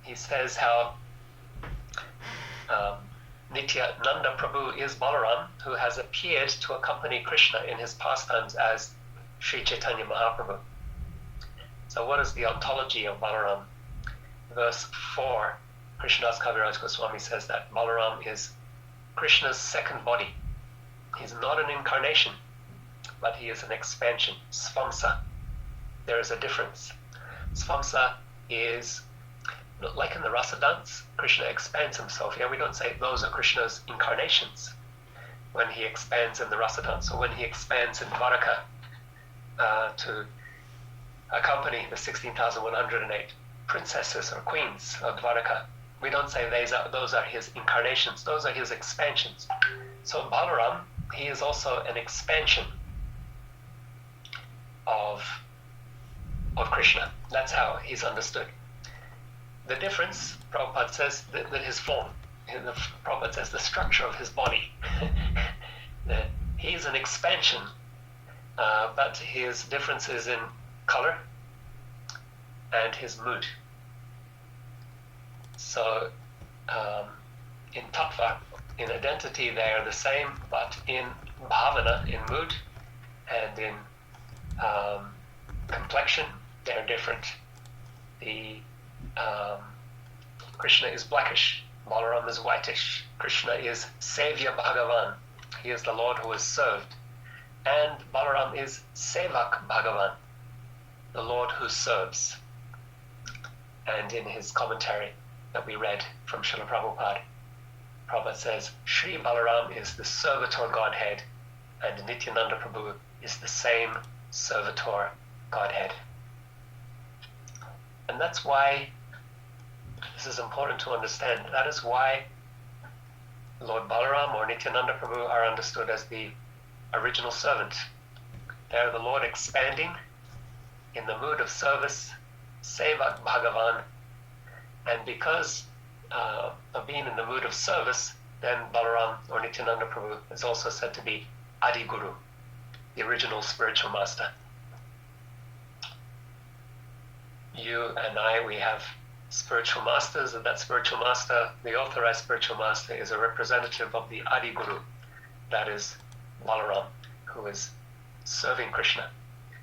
he says how Nityananda Prabhu is Balaram, who has appeared to accompany Krishna in his pastimes as Sri Chaitanya Mahaprabhu. So what is the ontology of Balaram? Verse 4, Krishnadas Kaviraj Goswami says that Balaram is Krishna's second body. He's not an incarnation, but he is an expansion, svamsa. There is a difference. Svamsa is, like in the rasa dance, Krishna expands himself. Here we don't say those are Krishna's incarnations when he expands in the rasa dance, or when he expands in Dvaraka to accompany the 16,108 princesses or queens of Dvaraka. We don't say those are his incarnations, those are his expansions. So Balaram, he is also an expansion of Krishna. That's how he's understood. The difference, Prabhupada says, that his form, Prabhupada says the structure of his body, that he's an expansion, but his difference is in color and his mood. So in tattva, in identity, they are the same, but in bhavana, in mood, and in complexion, they're different. Krishna is blackish, Balaram is whitish. Krishna is Sevya Bhagavan, he is the Lord who is served. And Balaram is Sevak Bhagavan, the Lord who serves. And in his commentary that we read from Srila Prabhupada, Prabhupada says, Sri Balaram is the servitor Godhead, and Nityananda Prabhu is the same servitor Godhead. And that's why this is important to understand. That is why Lord Balaram or Nityananda Prabhu are understood as the original servant. They are the Lord expanding in the mood of service, Sevak Bhagavan. And because of being in the mood of service, then Balaram or Nityananda Prabhu is also said to be Adi Guru, the original spiritual master. You and I, we have spiritual masters, and that spiritual master, the authorized spiritual master, is a representative of the Adi Guru, that is Balaram, who is serving Krishna.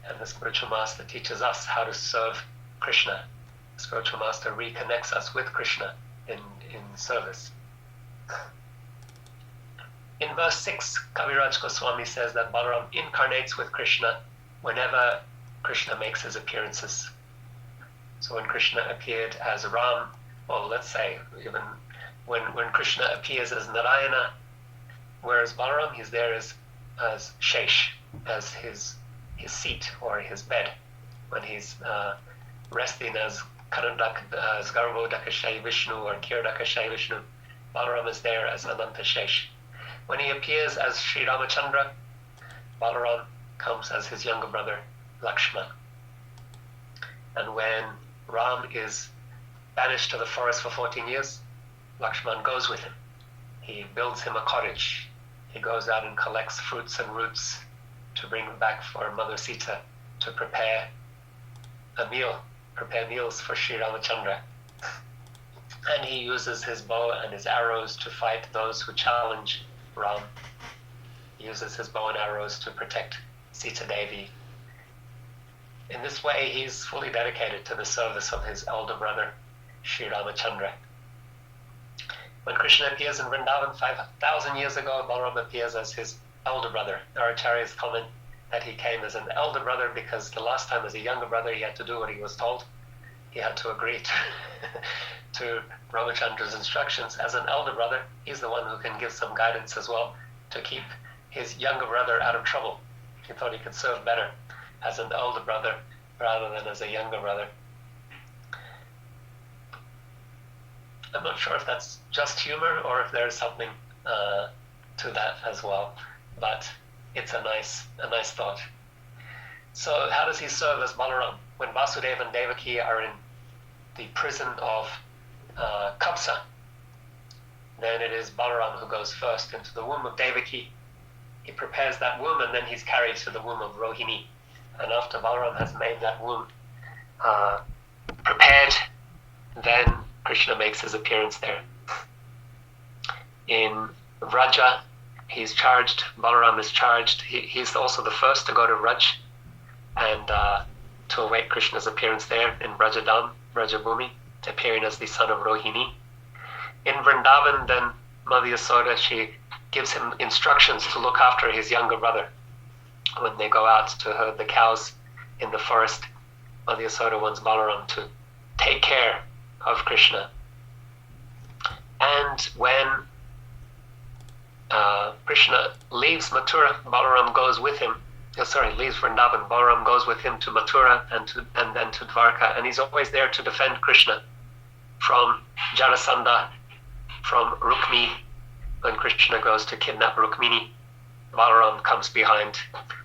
And the spiritual master teaches us how to serve Krishna. The spiritual master reconnects us with Krishna in service. In verse 6, Kaviraj Goswami says that Balaram incarnates with Krishna whenever Krishna makes his appearances. So when Krishna appeared as Ram, well, let's say even when Krishna appears as Narayana, whereas Balaram, he's there as Shesh, as his seat or his bed. When he's resting as Garvodakashayi Vishnu or Kirdakashayi Vishnu, Balaram is there as Ananta Shesh. When he appears as Sri Ramachandra, Balaram comes as his younger brother, Lakshman. And when Ram is banished to the forest for 14 years, Lakshman goes with him. He builds him a cottage. He goes out and collects fruits and roots to bring back for Mother Sita to prepare meals for Sri Ramachandra. And he uses his bow and his arrows to fight those who challenge Ram. He uses his bow and arrows to protect Sita Devi. In this way, he's fully dedicated to the service of his elder brother, Sri Ramachandra. When Krishna appears in Vrindavan 5,000 years ago, Balaram appears as his elder brother. Our acharyas comment that he came as an elder brother because the last time as a younger brother he had to do what he was told. He had to agree to Ramachandra's instructions. As an elder brother, he's the one who can give some guidance as well to keep his younger brother out of trouble. He thought he could serve better as an elder brother rather than as a younger brother. I'm not sure if that's just humor or if there's something to that as well, but it's a nice thought. So how does he serve as Balaram? When Vasudeva and Devaki are in the prison of Kapsa, then it is Balaram who goes first into the womb of Devaki. He prepares that womb and then he's carried to the womb of Rohini. And after Balaram has made that womb prepared, then Krishna makes his appearance there. In Vraja, he's charged, Balaram is charged. He's also the first to go to Vraj and to await Krishna's appearance there in Vrajadam, Vrajabhumi, appearing as the son of Rohini. In Vrindavan, then Mother Yasoda, she gives him instructions to look after his younger brother. When they go out to herd the cows in the forest, Mother Yasoda wants Balaram to take care of Krishna. And when Krishna leaves Mathura, Balaram goes with him. Leaves Vrindavan. Balaram goes with him to Mathura and then to Dwarka, and he's always there to defend Krishna from Jarasandha, from Rukmi. When Krishna goes to kidnap Rukmini, Balaram comes behind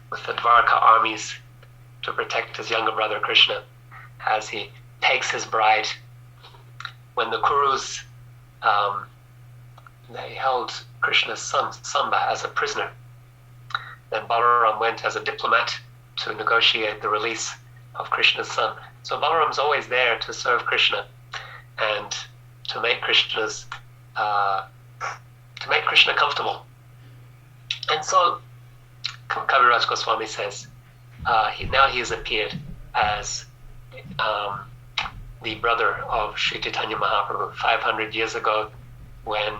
with the Dwarka armies to protect his younger brother Krishna as he takes his bride. When the Kurus, they held Krishna's son, Samba, as a prisoner, then Balaram went as a diplomat to negotiate the release of Krishna's son. So Balaram's always there to serve Krishna and to make Krishna comfortable. And so Kaviraj Goswami says, now he has appeared as the brother of Sri Chaitanya Mahaprabhu. 500 years ago, when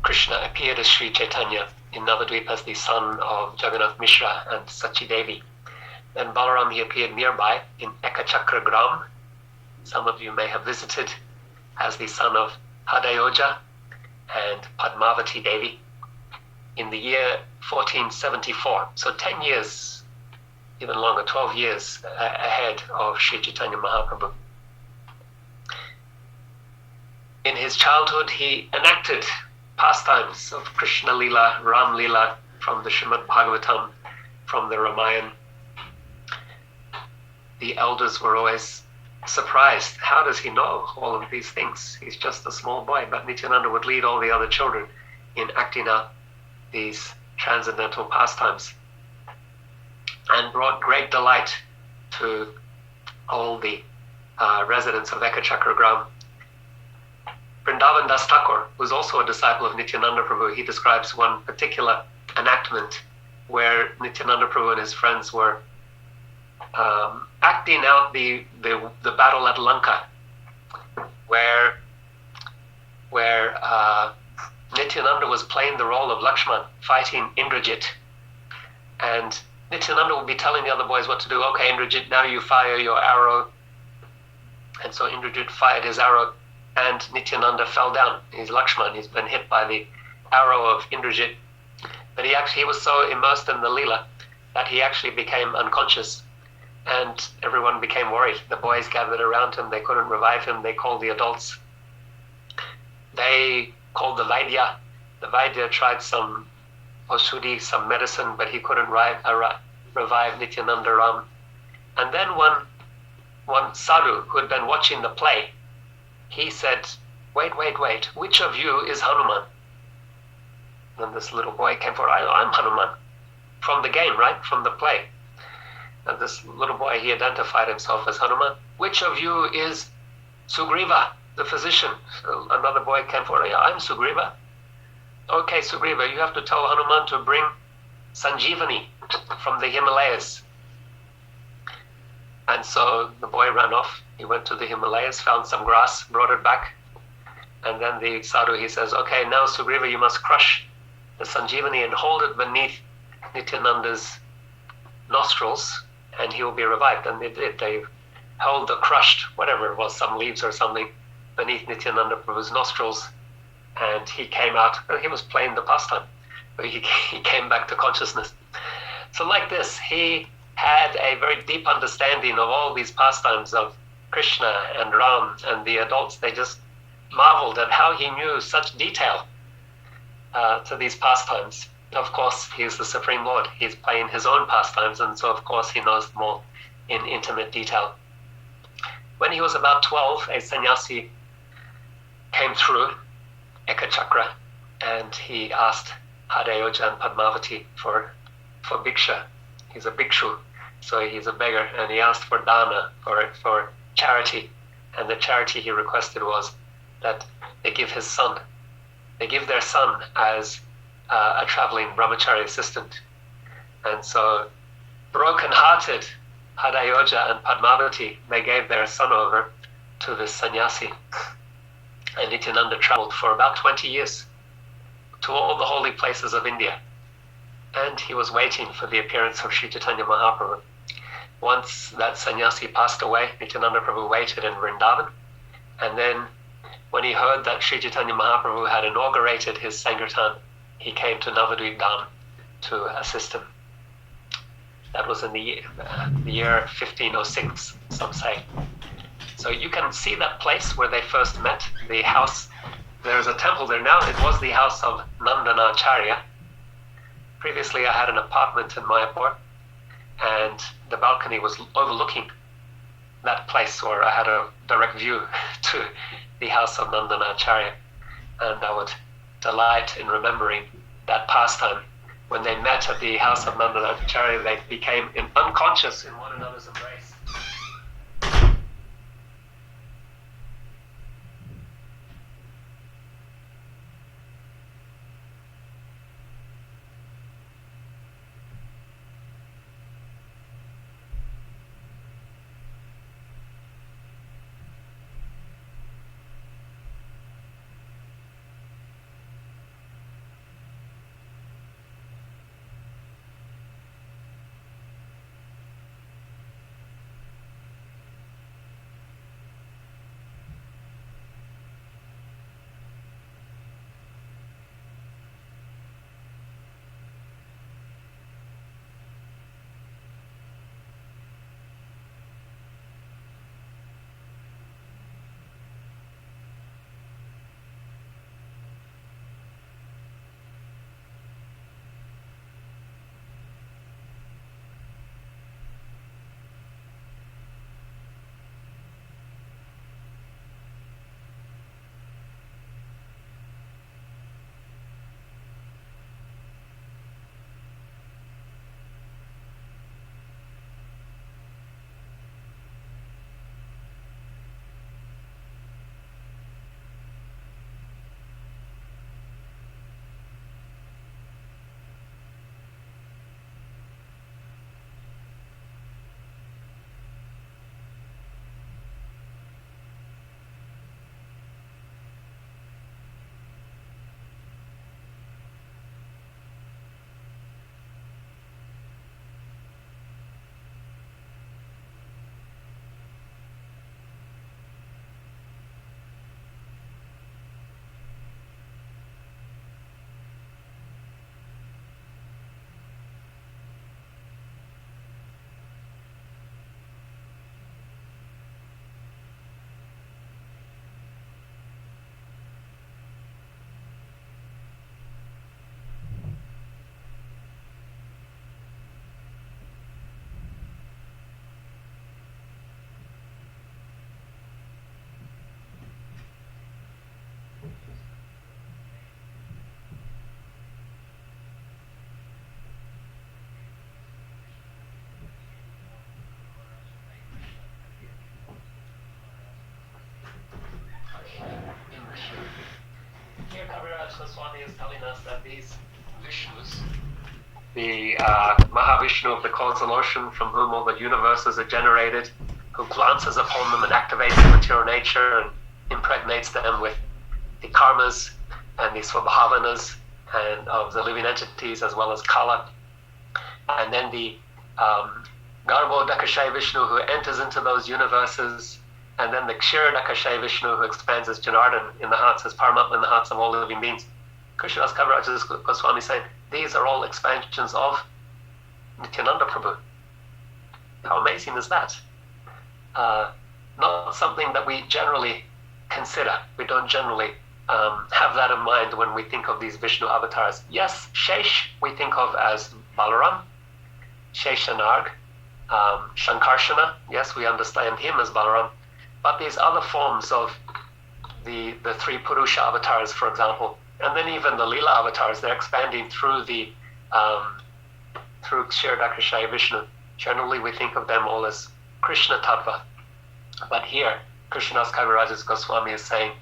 Krishna appeared as Sri Chaitanya in Navadvip as the son of Jagannath Mishra and Sachi Devi. Then Balaram, he appeared nearby in Ekachakra Gram. Some of you may have visited, as the son of Hadayoja and Padmavati Devi in the year 1474. So 10 years, even longer, 12 years ahead of Sri Chaitanya Mahaprabhu. In his childhood, he enacted pastimes of Krishna Lila, Ram Lila, from the Srimad Bhagavatam, from the Ramayana. The elders were always surprised. How does he know all of these things? He's just a small boy. But Nityananda would lead all the other children in acting out these transcendental pastimes, and brought great delight to all the residents of Ekachakra Gram. Vrindavan Das Thakur, who's also a disciple of Nityananda Prabhu, he describes one particular enactment where Nityananda Prabhu and his friends were acting out the battle at Lanka, where Nityananda was playing the role of Lakshman, fighting Indrajit. And Nityananda would be telling the other boys what to do. Okay, Indrajit, now you fire your arrow. And so Indrajit fired his arrow, and Nityananda fell down. He's Lakshman, he's been hit by the arrow of Indrajit. But he was so immersed in the Leela that he actually became unconscious, and everyone became worried. The boys gathered around him, they couldn't revive him, they called the adults. They called the Vaidya. The Vaidya tried some Osudi, some medicine, but he couldn't revive Nityananda Ram. And then one sadhu who had been watching the play, he said, wait, which of you is Hanuman? And this little boy came forward, I'm Hanuman. From the game, right? From the play. And this little boy, he identified himself as Hanuman. Which of you is Sugriva, the physician? So another boy came forward, I'm Sugriva. Okay, Sugriva, you have to tell Hanuman to bring Sanjeevani from the Himalayas. And so the boy ran off. He went to the Himalayas, found some grass, brought it back. And then the sadhu, he says, okay, now Sugriva, you must crush the Sanjeevani and hold it beneath Nityananda's nostrils, and he will be revived. And they did. They held the crushed, whatever it was, some leaves or something, beneath Nityananda Prabhu's nostrils, and he came out. He was playing the pastime, but he came back to consciousness. So like this, he had a very deep understanding of all these pastimes of Krishna and Ram, and the adults, they just marveled at how he knew such detail to these pastimes. Of course, he's the Supreme Lord. He's playing his own pastimes, and so of course he knows them all in intimate detail. When he was about 12, a sannyasi came through Ekachakra, and he asked Hadayoja and Padmavati for bhiksha. He's a bhikshu, so he's a beggar, and he asked for dana, for charity. And the charity he requested was that they give their son as a traveling brahmachari assistant. And so, broken-hearted, Hadayoja and Padmavati, they gave their son over to this sannyasi. And Nityananda traveled for about 20 years to all the holy places of India. And he was waiting for the appearance of Sri Chaitanya Mahaprabhu. Once that sannyasi passed away, Nityananda Prabhu waited in Vrindavan. And then when he heard that Sri Chaitanya Mahaprabhu had inaugurated his Sankirtan, he came to Navadvip Dham to assist him. That was in the year 1506, some say. So you can see that place where they first met, the house. There's a temple there now. It was the house of Nandanacharya. Previously I had an apartment in Mayapur, and the balcony was overlooking that place where I had a direct view to the house of Nandanacharya. And I would delight in remembering that pastime. When they met at the house of Nandanacharya, they became unconscious in one another's embrace. Swami is telling us that these Vishnus, the Mahavishnu of the causal ocean from whom all the universes are generated, who glances upon them and activates the material nature and impregnates them with the karmas and the swabhavanas and of the living entities as well as Kala. And then the Garbho Dakashaya Vishnu who enters into those universes, and then the Kshira Dakashaya Vishnu who expands as Janardhan in the hearts, as Paramatma in the hearts of all living beings. Krishnadas Kaviraj Goswami saying, these are all expansions of Nityananda Prabhu. How amazing is that? Not something that we generally consider. We don't generally have that in mind when we think of these Vishnu avatars. Yes, Shesh we think of as Balaram, Sheshanarg, Shankarshana, yes, we understand him as Balaram, but these other forms of the three Purusha avatars, for example, and then even the Leela avatars, they're expanding through the through Kshirodakashaya Vishnu. Generally we think of them all as Krishna Tattva, but here Krishnadas Kavirajas Goswami is saying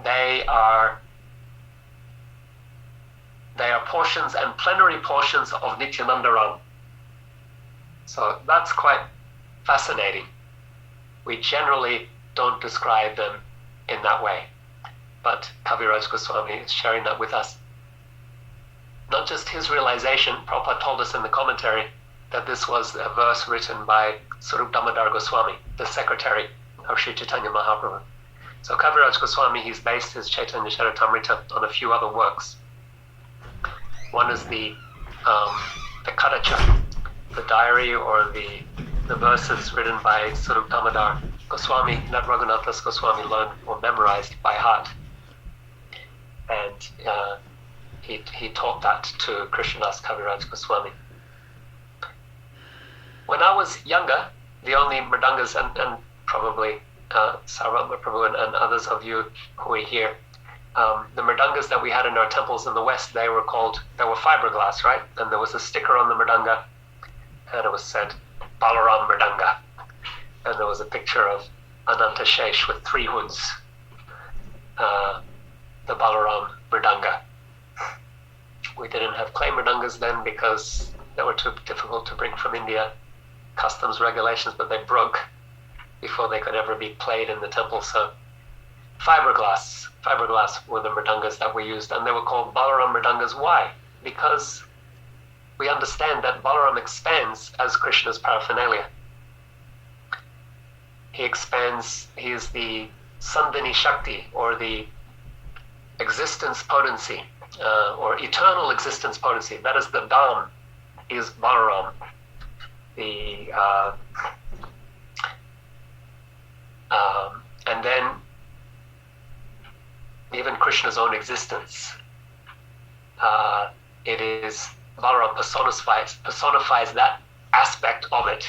they are portions and plenary portions of Nityananda Ram. So that's quite fascinating. We generally don't describe them in that way, but Kaviraj Goswami is sharing that with us. Not just his realization, Prabhupada told us in the commentary that this was a verse written by Sarup Damodar Goswami, the secretary of Sri Chaitanya Mahaprabhu. So Kaviraj Goswami, he's based his Chaitanya Charitamrita on a few other works. One is the Kadacha, the diary or the verses written by Sarup Damodar Goswami that Raghunathas Goswami learned or memorized by heart. And he taught that to Krishnadas Kaviraj Goswami. When I was younger, the only mridangas, and probably Sarvama Prabhu and others of you who are here, the mridangas that we had in our temples in the West, they were fiberglass, right? And there was a sticker on the mridanga, and it was said, Balaram Mridanga. And there was a picture of Ananta Shesh with 3 hoods, the Balaram Mridanga. We didn't have clay mridangas then because they were too difficult to bring from India, customs regulations, but they broke before they could ever be played in the temple. So fiberglass were the mridangas that we used, and they were called Balaram Mridangas. Why? Because we understand that Balaram expands as Krishna's paraphernalia. He expands, he is the Sandhini Shakti, or the existence potency, or eternal existence potency. That is the Dham, is Balaram. And then even Krishna's own existence, it is Balaram personifies that aspect of it.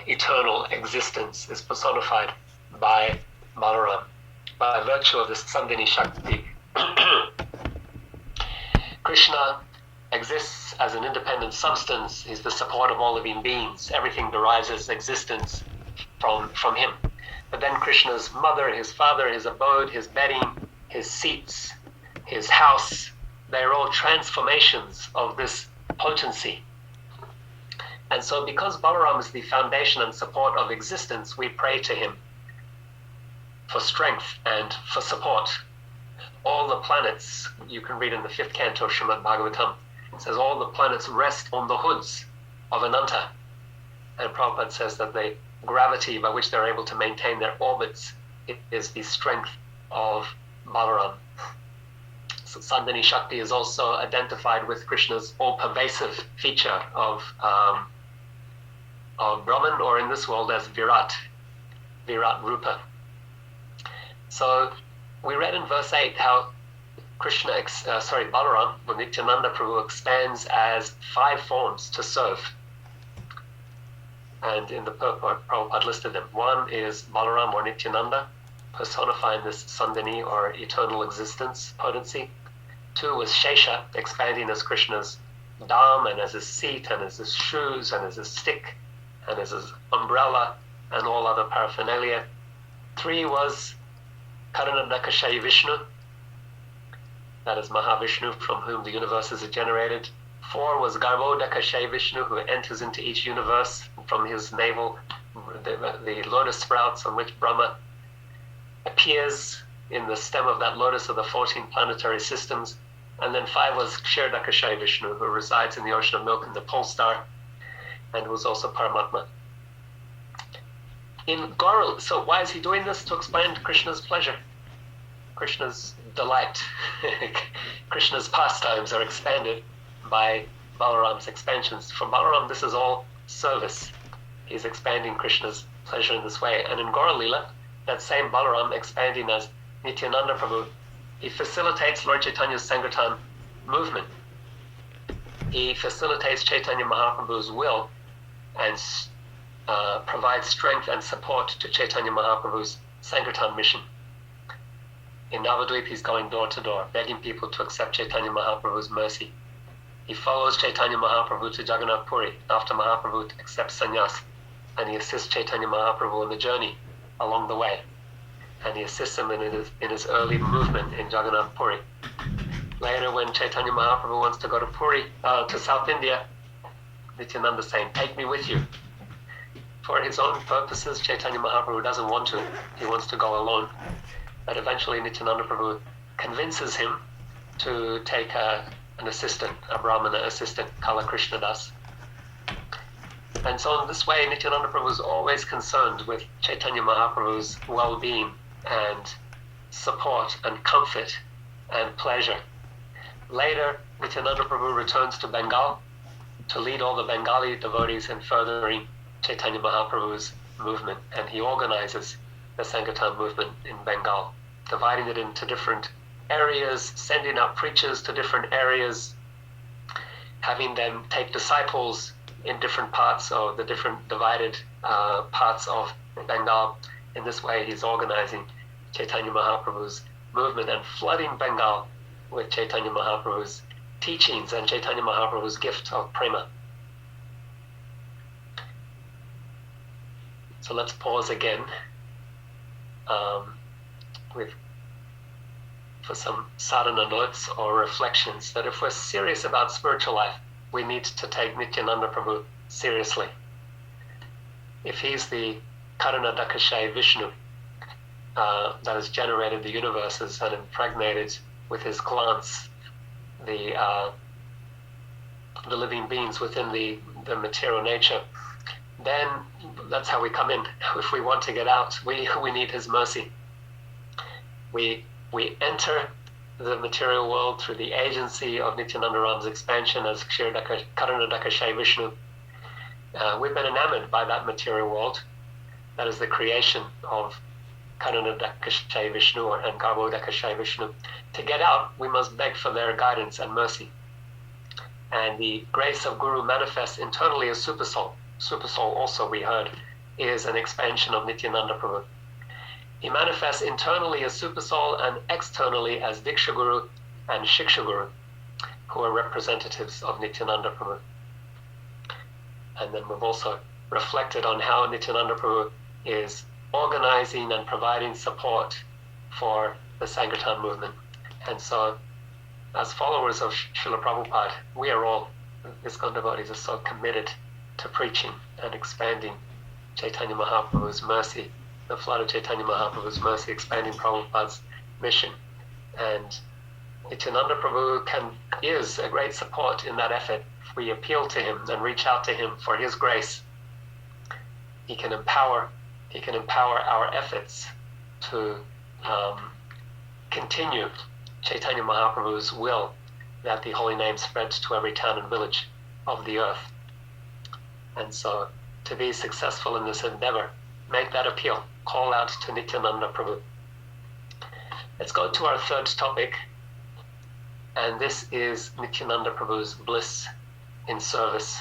Eternal existence is personified by Balaram by virtue of this Sandhini Shakti. Krishna exists as an independent substance. He's the support of all living beings. Everything derives its existence from him. But then Krishna's mother, his father, his abode, his bedding, his seats, his house, they're all transformations of this potency. And so because Balaram is the foundation and support of existence, we pray to him for strength and for support. All the planets, you can read in the 5th canto of Srimad Bhagavatam, it says all the planets rest on the hoods of Ananta. And Prabhupada says that the gravity by which they're able to maintain their orbits is the strength of Balaram. So Sandhini Shakti is also identified with Krishna's all-pervasive feature of Brahman, or in this world as Virat Rupa. So we read in verse 8 how Balaram, or Nityananda Prabhu, expands as 5 forms to serve. And in the purport, Prabhupada listed them. One is Balaram or Nityananda, personifying this Sandhini or eternal existence potency. 2 was Shesha, expanding as Krishna's dham and as his seat and as his shoes and as his stick and as his umbrella and all other paraphernalia. 3 was Karanadakashayi Vishnu, that is Mahavishnu, from whom the universes are generated. 4 was Garbhodakashayi Vishnu, who enters into each universe from his navel, the lotus sprouts on which Brahma appears in the stem of that lotus of the 14 planetary systems. And then 5 was Kshirodakashayi Vishnu, who resides in the ocean of milk in the pole star, and was also Paramatma. So why is he doing this? To explain Krishna's pleasure, Krishna's delight. Krishna's pastimes are expanded by Balaram's expansions. For Balaram, this is all service. He's expanding Krishna's pleasure in this way. And in Gaura Lila, that same Balaram, expanding as Nityananda Prabhu, he facilitates Lord Chaitanya's Sankirtan movement. He facilitates Chaitanya Mahaprabhu's will and provides strength and support to Chaitanya Mahaprabhu's Sankirtan mission. In Navadvip, he's going door to door, begging people to accept Chaitanya Mahaprabhu's mercy. He follows Chaitanya Mahaprabhu to Jagannath Puri after Mahaprabhu accepts sannyas, and he assists Chaitanya Mahaprabhu in the journey along the way. and he assists him in his early movement in Jagannath Puri. Later, when Chaitanya Mahaprabhu wants to go to Puri, to South India, Nityananda is saying, "Take me with you." For his own purposes, Chaitanya Mahaprabhu doesn't want to. He wants to go alone. But eventually Nityananda Prabhu convinces him to take an assistant, a Brahmana assistant, Kala Krishna Das. And so in this way, Nityananda Prabhu is always concerned with Chaitanya Mahaprabhu's well-being and support and comfort and pleasure. Later, Nityananda Prabhu returns to Bengal to lead all the Bengali devotees in furthering Chaitanya Mahaprabhu's movement, and he organizes the Sankirtan movement in Bengal, dividing it into different areas, sending out preachers to different areas, having them take disciples in different parts of the different divided parts of Bengal. In this way, he's organizing Chaitanya Mahaprabhu's movement and flooding Bengal with Chaitanya Mahaprabhu's teachings and Chaitanya Mahaprabhu's gift of prema. So let's pause again for some sadhana notes or reflections that if we're serious about spiritual life, we need to take Nityananda Prabhu seriously. If he's the Karuna Dakashayi Vishnu that has generated the universes and impregnated with his glance the living beings within the material nature, then that's how we come in. If we want to get out, we need his mercy. We enter the material world through the agency of Nityananda Ram's expansion as Karuna Dakashayi Vishnu. We've been enamored by that material world. That is the creation of Karuna Dakashayi Vishnu and Garbo Dakashayi Vishnu. To get out, we must beg for their guidance and mercy. And the grace of Guru manifests internally as Supersoul. Supersoul also, we heard, is an expansion of Nityananda Prabhu. He manifests internally as Supersoul and externally as Diksha Guru and Shiksha Guru, who are representatives of Nityananda Prabhu. And then we've also reflected on how Nityananda Prabhu is organizing and providing support for the Sankirtan movement. And so, as followers of Srila Prabhupada, we are all, ISKCON devotees, are so committed to preaching and expanding Chaitanya Mahaprabhu's mercy, the flood of Chaitanya Mahaprabhu's mercy, expanding Prabhupada's mission. And Nityananda Prabhu is a great support in that effort. If we appeal to him and reach out to him for his grace, he can empower our efforts to continue Chaitanya Mahaprabhu's will that the holy name spreads to every town and village of the earth. And so, to be successful in this endeavor, make that appeal. Call out to Nityananda Prabhu. Let's go to our third topic, and this is Nityananda Prabhu's bliss in service.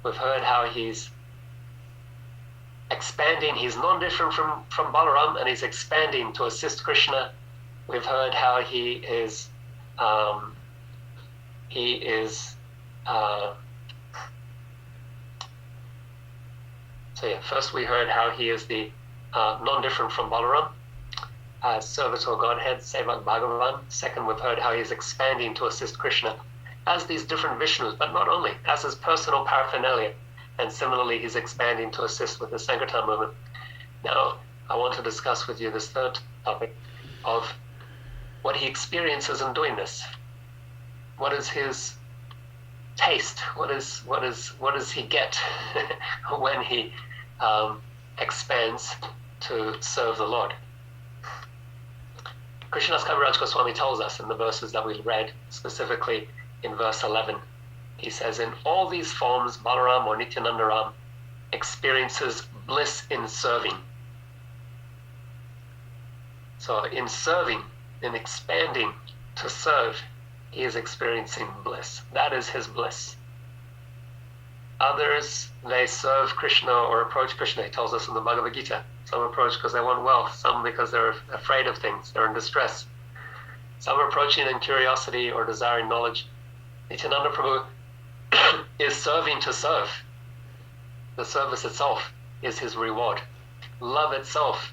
We've heard how he's expanding. He's non-different from Balaram, and he's expanding to assist Krishna. We've heard how he is first we heard how he is the non-different from Balaram, as servitor Godhead, Sevak Bhagavan. Second, we've heard how he's expanding to assist Krishna as these different Vishnus, but not only, as his personal paraphernalia. And similarly, he's expanding to assist with the Sankirtan movement. Now, I want to discuss with you this third topic of what he experiences in doing this. What is his taste? What does he get when he expands to serve the Lord? Krishnadas Kaviraj Goswami tells us in the verses that we read, specifically in verse 11, he says, in all these forms, Balaram or Nityananda Ram experiences bliss in serving. So in serving, in expanding to serve, he is experiencing bliss. That is his bliss. Others, they serve Krishna or approach Krishna, he tells us in the Bhagavad Gita. Some approach because they want wealth, some because they're afraid of things, they're in distress. Some are approaching in curiosity or desiring knowledge. Nityananda Prabhu is serving to serve. The service itself is his reward. love itself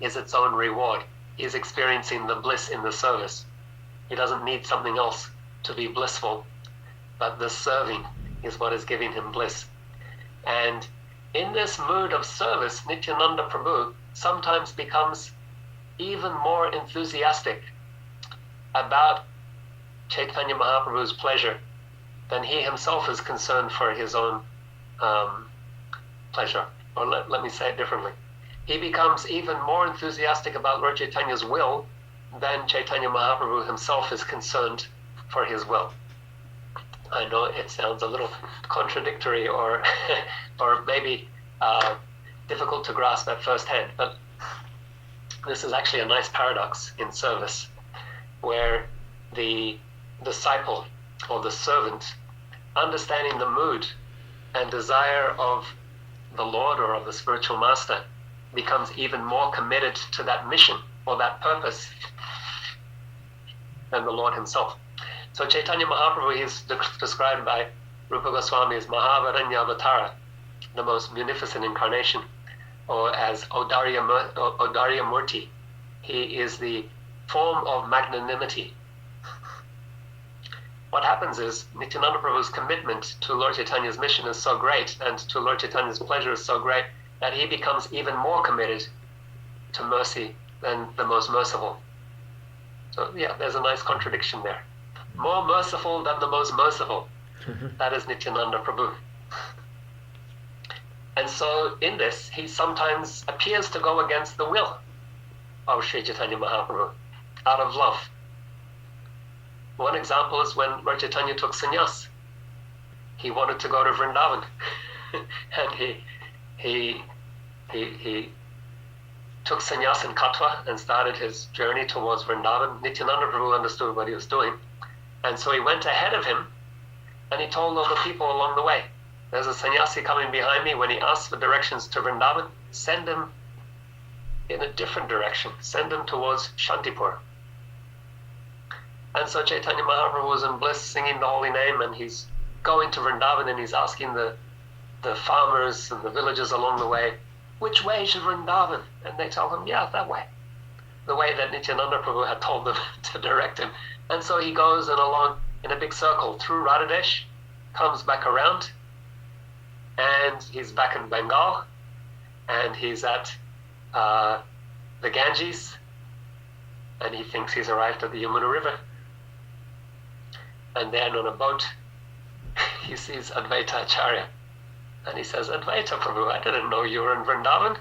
is its own reward. He's experiencing the bliss in the service. He doesn't need something else to be blissful, but the serving is what is giving him bliss. And in this mood of service, Nityananda Prabhu sometimes becomes even more enthusiastic about Chaitanya Mahaprabhu's pleasure than he himself is concerned for his own pleasure. Or let me say it differently. He becomes even more enthusiastic about Lord Chaitanya's will than Chaitanya Mahaprabhu himself is concerned for his will. I know it sounds a little contradictory or or maybe difficult to grasp at first hand, but this is actually a nice paradox in service, where the disciple or the servant, understanding the mood and desire of the Lord or of the spiritual master, becomes even more committed to that mission or that purpose than the Lord himself. So Chaitanya Mahaprabhu is described by Rupa Goswami as Mahavaranya Avatara, the most munificent incarnation, or as Odarya Murti. He is the form of magnanimity. What happens is Nityananda Prabhu's commitment to Lord Chaitanya's mission is so great, and to Lord Chaitanya's pleasure is so great, that he becomes even more committed to mercy than the most merciful. So yeah, there's a nice contradiction there. More merciful than the most merciful. That is Nityananda Prabhu. And so in this, he sometimes appears to go against the will of Sri Chaitanya Mahaprabhu, out of love. One example is when Lord Chaitanya took sannyas. He wanted to go to Vrindavan, and he took sannyas in Katwa and started his journey towards Vrindavan. Nityananda Prabhu understood what he was doing, and so he went ahead of him, and he told all the people along the way, there's a sannyasi coming behind me. When he asks for directions to Vrindavan, send him in a different direction. Send him towards Shantipur. And so Chaitanya Mahaprabhu was in bliss, singing the holy name, and he's going to Vrindavan, and he's asking the farmers and the villagers along the way, which way is Vrindavan? And they tell him, yeah, that way. The way that Nityananda Prabhu had told them to direct him. And so he goes and along in a big circle through Radhadesh, comes back around, and he's back in Bengal, and he's at the Ganges, and he thinks he's arrived at the Yamuna River. And then on a boat, he sees Advaita Acharya, and he says, Advaita Prabhu, I didn't know you were in Vrindavan.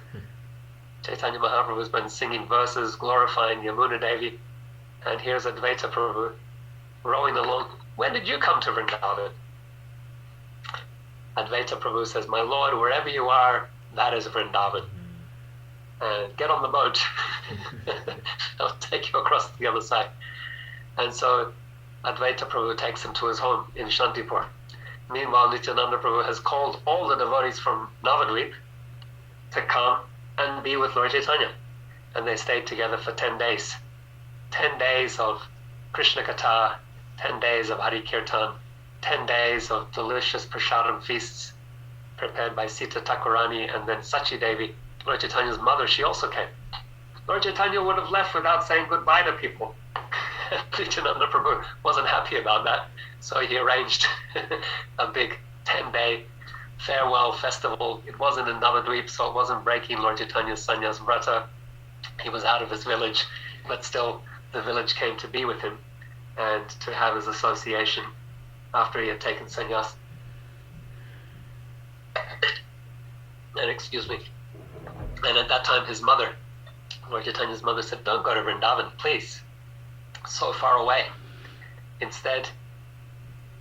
Chaitanya Mahaprabhu has been singing verses glorifying Yamuna Devi, and here's Advaita Prabhu rowing along. When did you come to Vrindavan? Advaita Prabhu says, my Lord, wherever you are, that is Vrindavan. Get on the boat. I'll take you across to the other side. And so Advaita Prabhu takes him to his home in Shantipur. Meanwhile, Nityananda Prabhu has called all the devotees from Navadvip to come and be with Lord Chaitanya. And they stayed together for 10 days. 10 days of Krishna Katha, 10 days of Hari Kirtan, 10 days of delicious prasadam feasts prepared by Sita Thakurani, and then Sachi Devi, Lord Chaitanya's mother, she also came. Lord Chaitanya would have left without saying goodbye to people. Nityananda Prabhu wasn't happy about that, so he arranged a big 10-day farewell festival. It wasn't in Navadvip, so it wasn't breaking Lord Chaitanya's sannyas vrata. He was out of his village, but still the village came to be with him and to have his association after he had taken sannyas. And excuse me. And at that time his mother, Lord Chaitanya's mother, said, don't go to Vrindavan, please. So far away. Instead,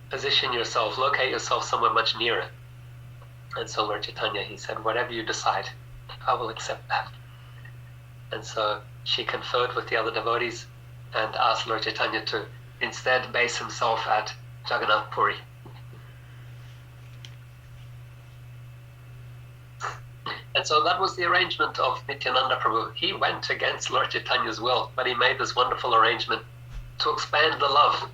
position yourself, locate yourself somewhere much nearer. And so Lord Chaitanya, he said, whatever you decide, I will accept that. And so she conferred with the other devotees and asked Lord Chaitanya to instead base himself at Jagannath Puri. And so that was the arrangement of Nityananda Prabhu. He went against Lord Chaitanya's will, but he made this wonderful arrangement to expand the love,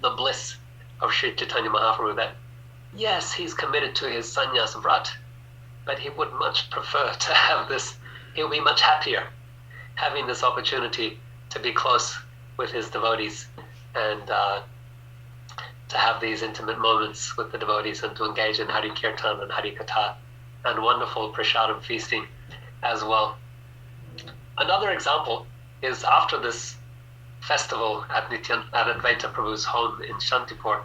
the bliss of Sri Chaitanya Mahaprabhu, that yes, he's committed to his sannyas vrat, but he would much prefer to have this. He'll be much happier having this opportunity to be close with his devotees and to have these intimate moments with the devotees and to engage in Hari Kirtan and Hari Katha and wonderful prasadam feasting as well. Another example is after this festival at Advaita Prabhu's home in Shantipur,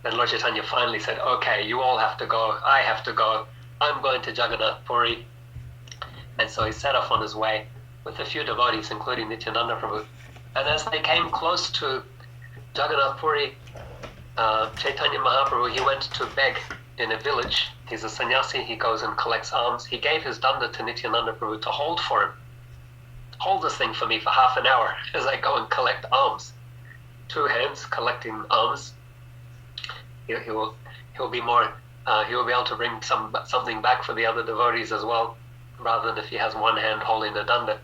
then Lord Chaitanya finally said, okay, you all have to go, I have to go, I'm going to Jagannath Puri. And so he set off on his way with a few devotees, including Nityananda Prabhu. And as they came close to Jagannath Puri, Chaitanya Mahaprabhu, he went to beg in a village. He's a sannyasi, he goes and collects alms. He gave his danda to Nityananda Prabhu to hold for him. Hold this thing for me for half an hour as I go and collect alms. 2 hands collecting alms. He'll be more. He will be able to bring something back for the other devotees as well, rather than if he has 1 hand holding the danda.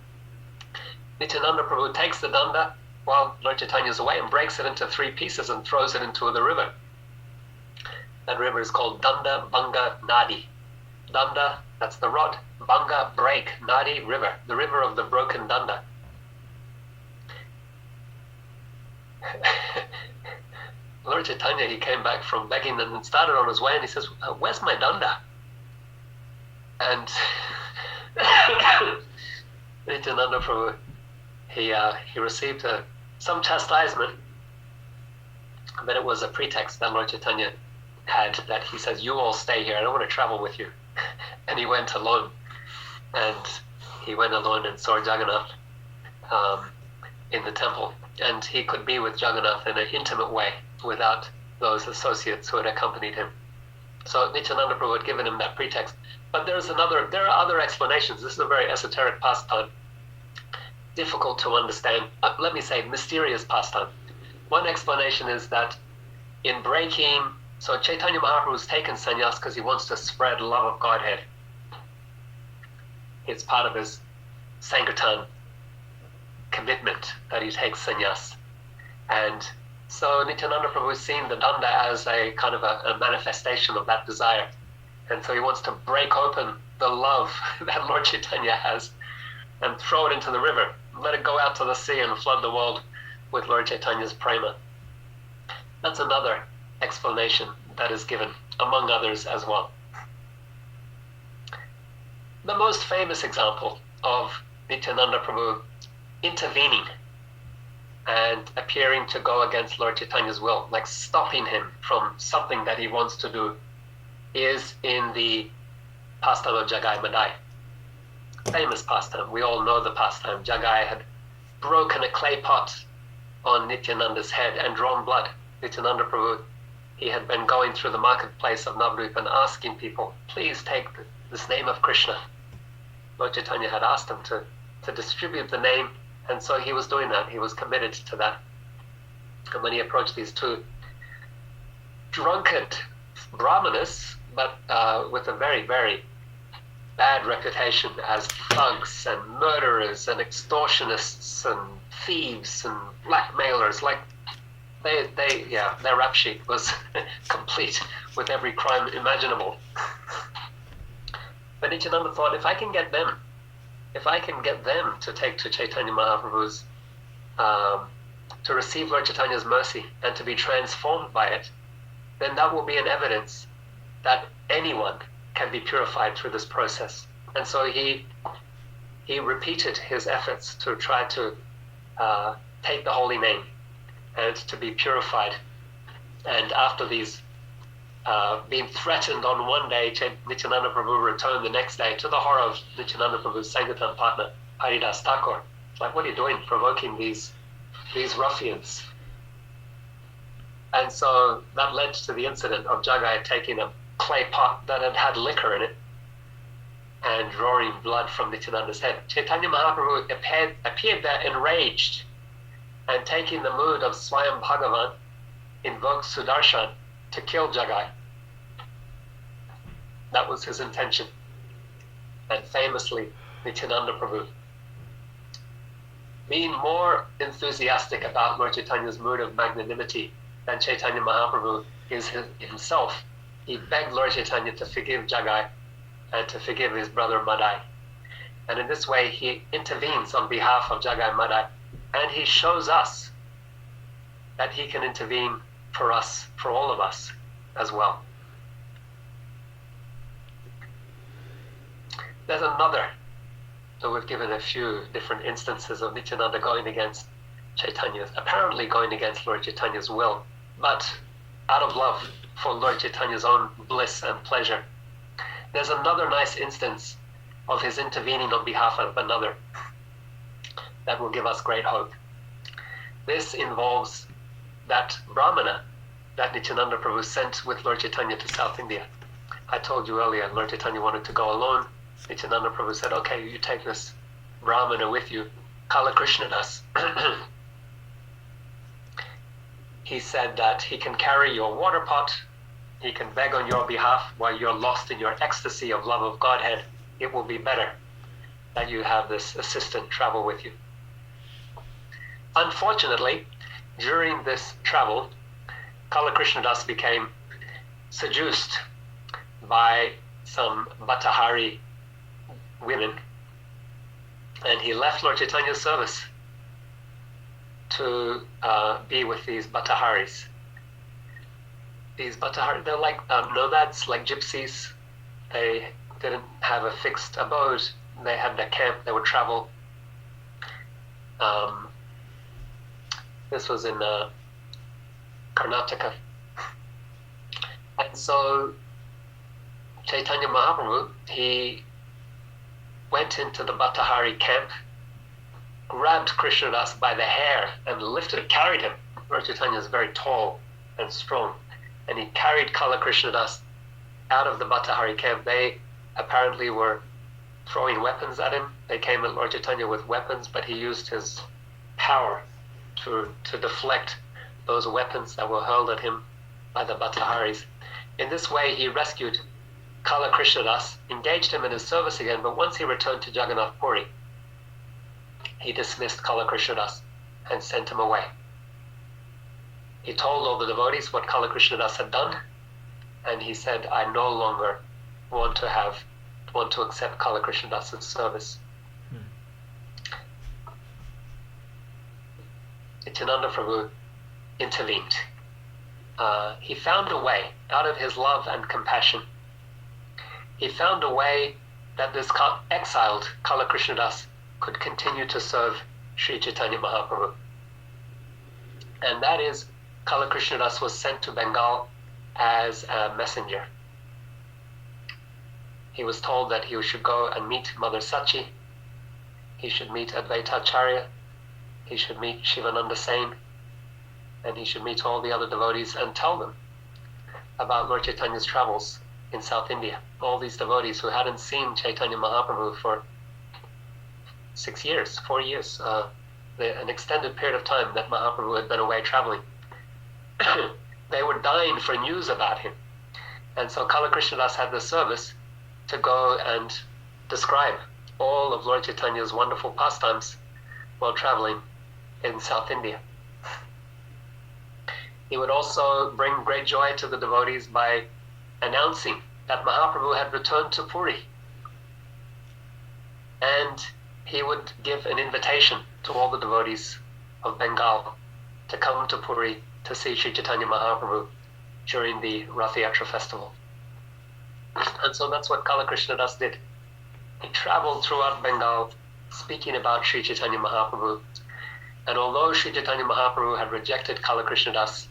Nityananda Prabhu takes the danda while Lord Chaitanya is away and breaks it into 3 pieces and throws it into the river. That river is called Danda Banga Nadi. Danda, that's the rod. Banga, break. Nadi, river. The river of the broken danda. Lord Chaitanya, he came back from begging and started on his way and he says, where's my danda? And Nityananda Prabhu, he received some chastisement, but it was a pretext that Lord Chaitanya had, that he says, you all stay here, I don't want to travel with you. And he went alone. And he went alone and saw Jagannath in the temple. And he could be with Jagannath in an intimate way without those associates who had accompanied him. So Nityananda Prabhu had given him that pretext. But there are other explanations. This is a very esoteric pastime, difficult to understand. Let me say, mysterious pastime. One explanation is that in breaking, so Chaitanya Mahaprabhu has taken sannyas because he wants to spread love of Godhead. It's part of his Sankirtan commitment that he takes sannyas. And so Nityananda Prabhu has seen the danda as a kind of a manifestation of that desire. And so he wants to break open the love that Lord Chaitanya has and throw it into the river. Let it go out to the sea and flood the world with Lord Chaitanya's prema. That's another explanation that is given, among others as well. The most famous example of Nityananda Prabhu intervening and appearing to go against Lord Chaitanya's will, like stopping him from something that he wants to do, is in the pastime of Jagai Madai. Famous pastime. We all know the pastime. Jagai had broken a clay pot on Nityananda's head and drawn blood. Nityananda Prabhu, he had been going through the marketplace of Navadvip and asking people, please take this name of Krishna. Lord Chaitanya had asked him to distribute the name, and so he was doing that. He was committed to that. And when he approached these 2 drunkard brahmanas, but with a very, very bad reputation as thugs and murderers and extortionists and thieves and blackmailers, like their rap sheet was complete with every crime imaginable. But Nityananda thought, if I can get them to take to Chaitanya Mahaprabhu's, to receive Lord Chaitanya's mercy and to be transformed by it, then that will be an evidence that anyone can be purified through this process. And so he repeated his efforts to try to take the holy name and to be purified. And after these being threatened on one day, Nityananda Prabhu returned the next day, to the horror of Nityananda Prabhu's Sankirtan partner, Haridas Thakur. It's like, what are you doing, provoking these ruffians? And so that led to the incident of Jagai taking a clay pot that had had liquor in it and drawing blood from Nityananda's head. Chaitanya Mahaprabhu appeared there enraged, and taking the mood of Swayam Bhagavan, invoked Sudarshan to kill Jagai. That was his intention. And famously, Nityananda Prabhu, being more enthusiastic about Lord Chaitanya's mood of magnanimity than Chaitanya Mahaprabhu is himself, he begged Lord Chaitanya to forgive Jagai and to forgive his brother Madai. And in this way, he intervenes on behalf of Jagai Madai, and he shows us that he can intervene for us, for all of us as well. There's another, so we've given a few different instances of Nityananda going against Chaitanya's, apparently going against Lord Chaitanya's will, but out of love for Lord Chaitanya's own bliss and pleasure. There's another nice instance of his intervening on behalf of another that will give us great hope. This involves that Brahmana that Nityananda Prabhu sent with Lord Chaitanya to South India. I told you earlier, Lord Chaitanya wanted to go alone. Nityananda Prabhu said, okay, you take this Brahmana with you, Kala Krishnadas. He said that he can carry your water pot, he can beg on your behalf while you're lost in your ecstasy of love of Godhead. It will be better that you have this assistant travel with you. Unfortunately, during this travel, Kala Krishnadas became seduced by some Bhattahari women, and he left Lord Chaitanya's service to be with these Bhattaharis. These Bhattahari, they're like nomads, like gypsies. They didn't have a fixed abode. They had their camp, they would travel. This was in Karnataka. And so Chaitanya Mahaprabhu, he went into the Bhattahari camp, grabbed Krishnadas by the hair and carried him. Lord Chaitanya is very tall and strong. And he carried Kala Krishnadas out of the Bhattahari camp. They apparently were throwing weapons at him. They came at Lord Chaitanya with weapons, but he used his power to deflect those weapons that were hurled at him by the Bhattaharis. In this way, he rescued Kala Krishnadas, engaged him in his service again, but once he returned to Jagannath Puri, he dismissed Kala Krishnadas and sent him away. He told all the devotees what Kala Krishnadas had done, and he said, I no longer want to accept Kala Krishnadas' service. Nityananda Prabhu intervened. He found a way, out of his love and compassion, he found a way that this exiled Kala Krishnadas could continue to serve Sri Chaitanya Mahaprabhu. And that is, Kala Krishnadas was sent to Bengal as a messenger. He was told that he should go and meet Mother Sachi, he should meet Advaita Acharya, he should meet Shivananda Sain, and he should meet all the other devotees and tell them about Lord Chaitanya's travels in South India. All these devotees who hadn't seen Chaitanya Mahaprabhu for 4 years, an extended period of time that Mahaprabhu had been away traveling. They were dying for news about him. And so Kala Krishnadas had the service to go and describe all of Lord Chaitanya's wonderful pastimes while traveling in South India. He would also bring great joy to the devotees by announcing that Mahaprabhu had returned to Puri. And he would give an invitation to all the devotees of Bengal to come to Puri to see Sri Chaitanya Mahaprabhu during the Rath Yatra festival. And so that's what Kala Krishnadas did. He traveled throughout Bengal speaking about Sri Chaitanya Mahaprabhu. And although Sri Chaitanya Mahaprabhu had rejected Kala Krishnadas,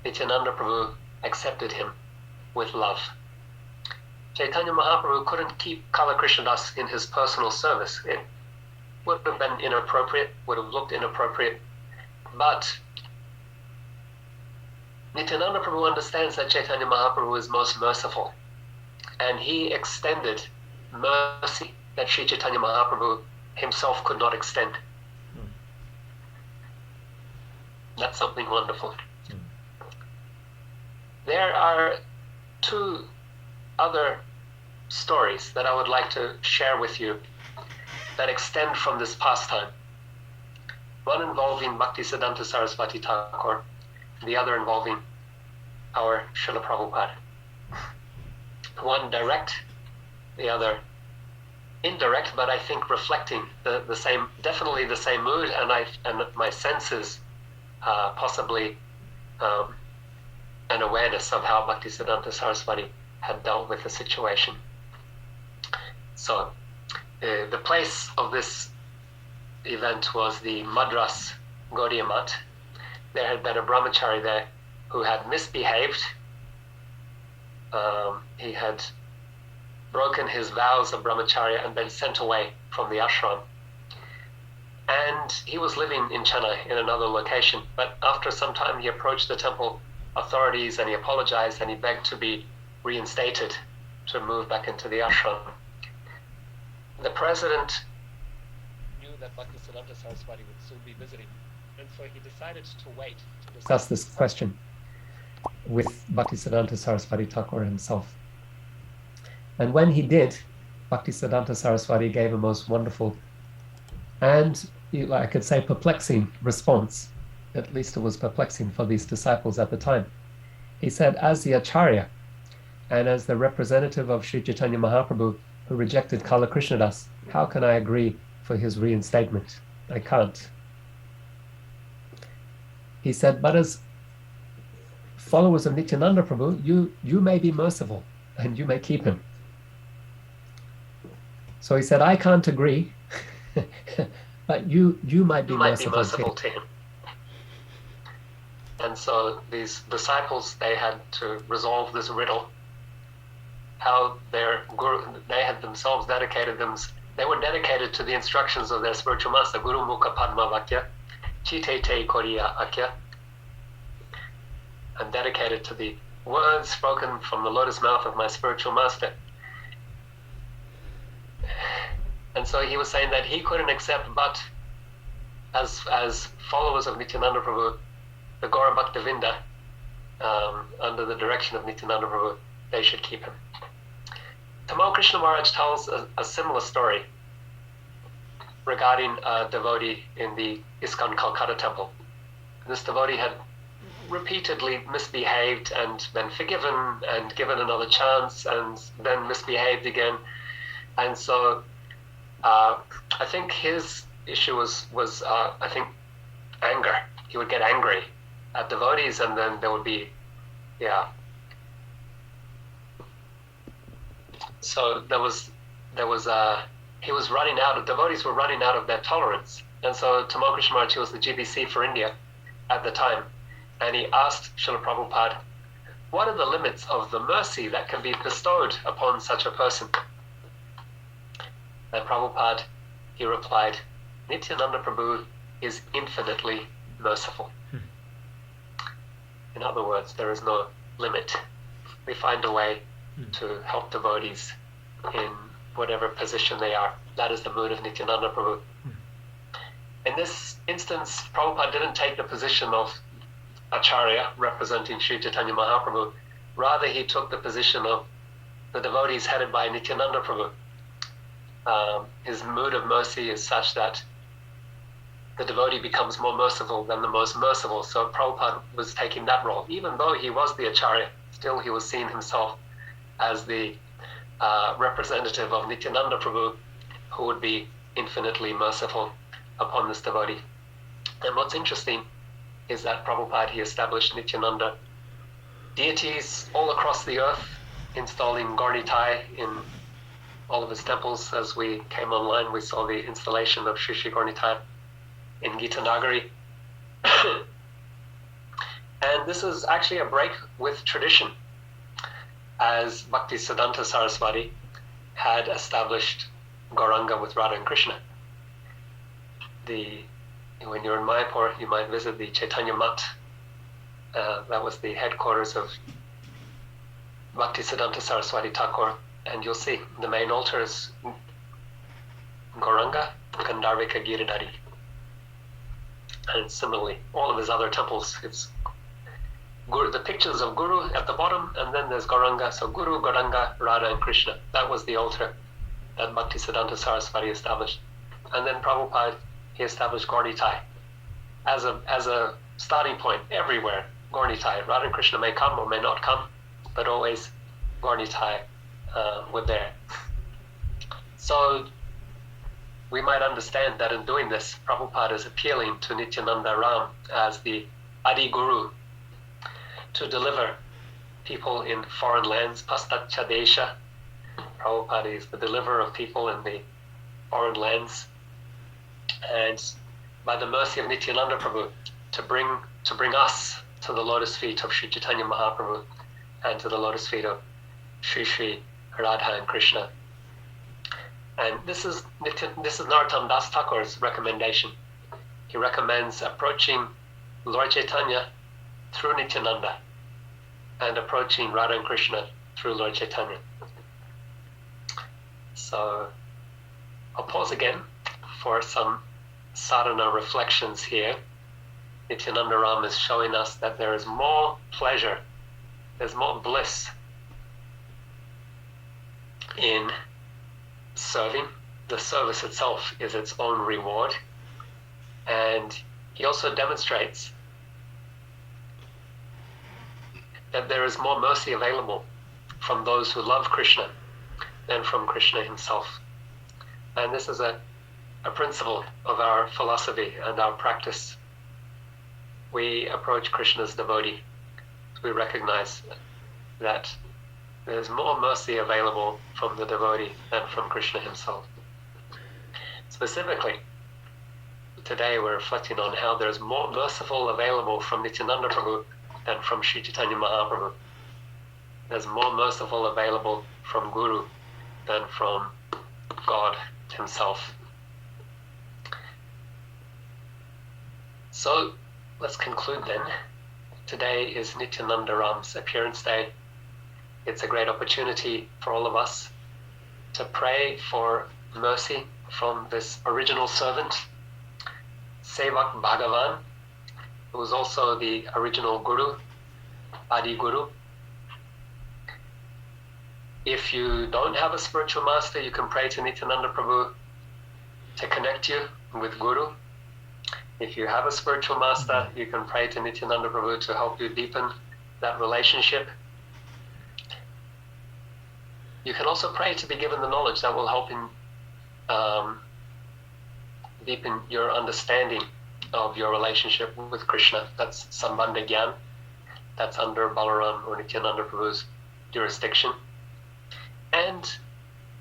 Nityananda Prabhu accepted him with love. Chaitanya Mahaprabhu couldn't keep Kala Krishnadas in his personal service. It would have been inappropriate, would have looked inappropriate. But Nityananda Prabhu understands that Chaitanya Mahaprabhu is most merciful. And he extended mercy that Sri Chaitanya Mahaprabhu himself could not extend. That's something wonderful. There are two other stories that I would like to share with you that extend from this pastime. One involving Bhaktisiddhanta Saraswati Thakur, the other involving our Srila Prabhupada. One direct the other indirect, but I think reflecting the same, definitely the same mood, and my senses possibly an awareness of how Bhaktisiddhanta Saraswati had dealt with the situation. So the place of this event was the Madras Gaudiya Math. There had been a brahmachari there who had misbehaved. He had broken his vows of brahmacharya and been sent away from the ashram. And he was living in Chennai in another location. But after some time, he approached the temple authorities and he apologized and he begged to be reinstated, to move back into the ashram. The president knew that Bhaktisiddhanta Saraswati would soon be visiting, and so he decided to wait to discuss this question with Bhaktisiddhanta Saraswati Thakur himself. And when he did, Bhaktisiddhanta Saraswati gave a most wonderful and, I could say, perplexing response. At least it was perplexing for these disciples at the time. He said, as the Acharya and as the representative of Sri Chaitanya Mahaprabhu who rejected Kala Krishnadas, how can I agree for his reinstatement? I can't. He said, but as followers of Nityananda Prabhu, you may be merciful and you may keep him. So he said, I can't agree, but you might be merciful to him. And so these disciples, they had to resolve this riddle, how their guru, they had themselves dedicated they were dedicated to the instructions of their spiritual master, Guru Mukha Padma Vakya, Chite Te Koriya Akya, and dedicated to the words spoken from the lotus mouth of my spiritual master. And so he was saying that he couldn't accept, but as followers of Nityananda Prabhu, the Gaura Bhaktavinda, under the direction of Nityananda Prabhu, they should keep him. Tamal Krishna Maharaj tells a similar story regarding a devotee in the ISKCON Calcutta temple. This devotee had repeatedly misbehaved and been forgiven and given another chance and then misbehaved again. And so I think his issue was I think anger. He would get angry at devotees, and then there would be, So he was running out of, devotees were running out of their tolerance. And so Tamal Krishna Maharaj, he was the GBC for India at the time, and he asked Srila Prabhupada, what are the limits of the mercy that can be bestowed upon such a person? And Prabhupada, he replied, Nityananda Prabhu is infinitely merciful. In other words, there is no limit. We find a way to help devotees in whatever position they are. That is the mood of Nityananda Prabhu. In this instance, Prabhupada didn't take the position of Acharya representing Sri Chaitanya Mahaprabhu. Rather, he took the position of the devotees headed by Nityananda Prabhu. His mood of mercy is such that the devotee becomes more merciful than the most merciful. So Prabhupada was taking that role. Even though he was the Acharya, still he was seeing himself as the representative of Nityananda Prabhu, who would be infinitely merciful upon this devotee. And what's interesting is that Prabhupada, he established Nityananda deities all across the earth, installing Gaurnitai in all of his temples. As we came online, we saw the installation of Shri Shri Gaurnitai in Gita Nagari. And this is actually a break with tradition, as Bhaktisiddhanta Saraswati had established Gauranga with Radha and Krishna. When you're in Mayapur, you might visit the Chaitanya Math. That was the headquarters of Bhaktisiddhanta Saraswati Thakur, and you'll see the main altar is Gauranga, Gandharvika Giridhari. And similarly, all of his other temples, it's the pictures of Guru at the bottom, and then there's Gauranga. So Guru, Gauranga, Radha, and Krishna. That was the altar that Bhaktisiddhanta Saraswati established. And then Prabhupada, he established Gaurnitai as a starting point everywhere. Gaurnitai. Radha and Krishna may come or may not come, but always Gaurnitai were there. So we might understand that in doing this, Prabhupada is appealing to Nityananda Ram as the Adi Guru to deliver people in foreign lands, Paschatya Desha. Prabhupada is the deliverer of people in the foreign lands, and by the mercy of Nityananda Prabhu, to bring us to the lotus feet of Sri Chaitanya Mahaprabhu and to the lotus feet of Sri Radha and Krishna. And this is Narottam Das Thakur's recommendation. He recommends approaching Lord Chaitanya through Nityananda and approaching Radha and Krishna through Lord Chaitanya. So I'll pause again for some sadhana reflections here. Nityananda Ram is showing us that there is more pleasure, there's more bliss in serving. The service itself is its own reward. And he also demonstrates that there is more mercy available from those who love Krishna than from Krishna himself. And this is a principle of our philosophy and our practice. We approach Krishna's devotee. We recognize that there's more mercy available from the devotee than from Krishna himself. Specifically, today we're reflecting on how there's more merciful available from Nityananda Prabhu than from Sri Chaitanya Mahaprabhu. There's more merciful available from Guru than from God himself. So let's conclude then. Today is Nityananda Ram's appearance day. It's a great opportunity for all of us to pray for mercy from this original servant, Sevak Bhagavan, who was also the original Guru, Adi Guru. If you don't have a spiritual master, you can pray to Nityananda Prabhu to connect you with Guru. If you have a spiritual master, you can pray to Nityananda Prabhu to help you deepen that relationship. You can also pray to be given the knowledge that will help in deepen your understanding of your relationship with Krishna. That's Sambandha Gyan. That's under Balaram or Nityananda Prabhu's jurisdiction. And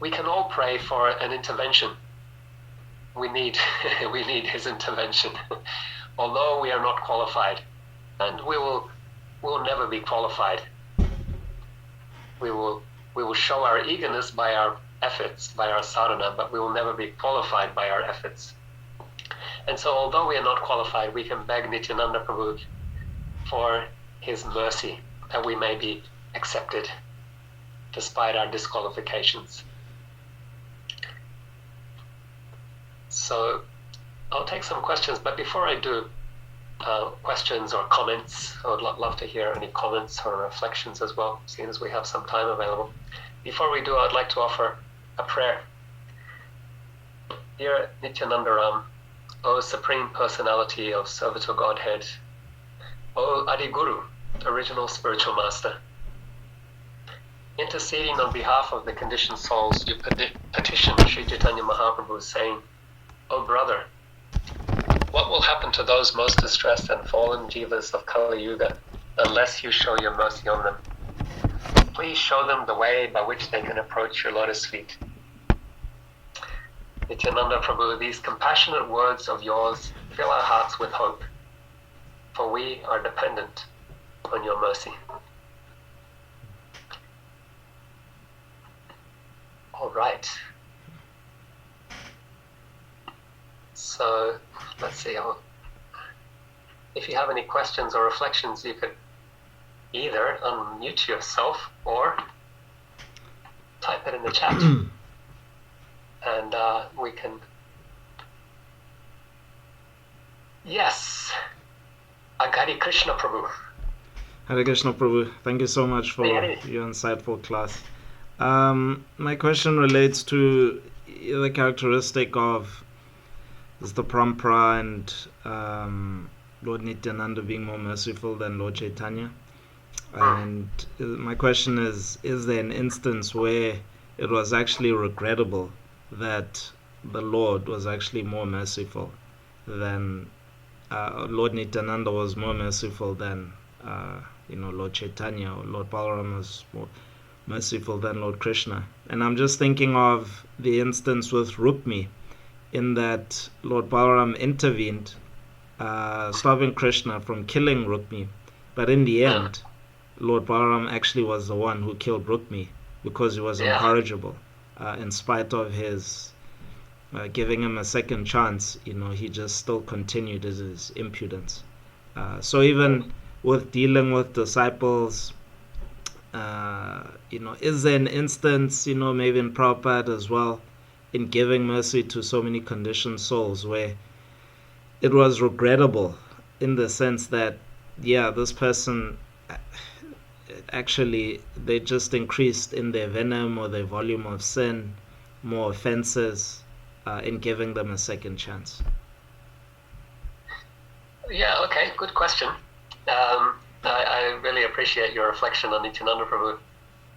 we can all pray for an intervention. We need his intervention. Although we are not qualified, and we will never be qualified. We will show our eagerness by our efforts, by our sadhana, but we will never be qualified by our efforts. And so although we are not qualified, we can beg Nityananda Prabhu for his mercy, that we may be accepted despite our disqualifications. So I'll take some questions, but before I do questions or comments, I would love to hear any comments or reflections as well, seeing as we have some time available. Before we do, I'd like to offer a prayer. Dear Nityananda Ram, O Supreme Personality of Servitor Godhead, O Adi Guru, original spiritual master, interceding on behalf of the conditioned souls, you petition Sri Chaitanya Mahaprabhu saying, O brother, what will happen to those most distressed and fallen jivas of Kali Yuga unless you show your mercy on them? Please show them the way by which they can approach your lotus feet. Nityananda Prabhu, these compassionate words of yours fill our hearts with hope, for we are dependent on your mercy. All right. So let's see. If you have any questions or reflections, you could either unmute yourself or type it in the chat, and we can. Yes, Agari Krishna Prabhu. Hare Krishna Prabhu, thank you so much for your insightful class. My question relates to the characteristic of the Parampara and Lord Nityananda being more merciful than Lord Chaitanya. And my question is there an instance where it was actually regrettable that the Lord was actually more merciful than Lord Nityananda was more merciful than Lord Chaitanya, or Lord Balaram was more merciful than Lord Krishna. And I'm just thinking of the instance with Rukmi, in that Lord Balaram intervened, stopping Krishna from killing Rukmi, but in the end, Lord Balaram actually was the one who killed Rukmi because he was incorrigible. In spite of his giving him a second chance, he just still continued his impudence. So even with dealing with disciples, is there an instance, maybe in Prabhupada as well, in giving mercy to so many conditioned souls where it was regrettable in the sense that, this person actually, they just increased in their venom or their volume of sin, more offenses, in giving them a second chance? Yeah, okay, good question. I really appreciate your reflection on Nityananda Prabhu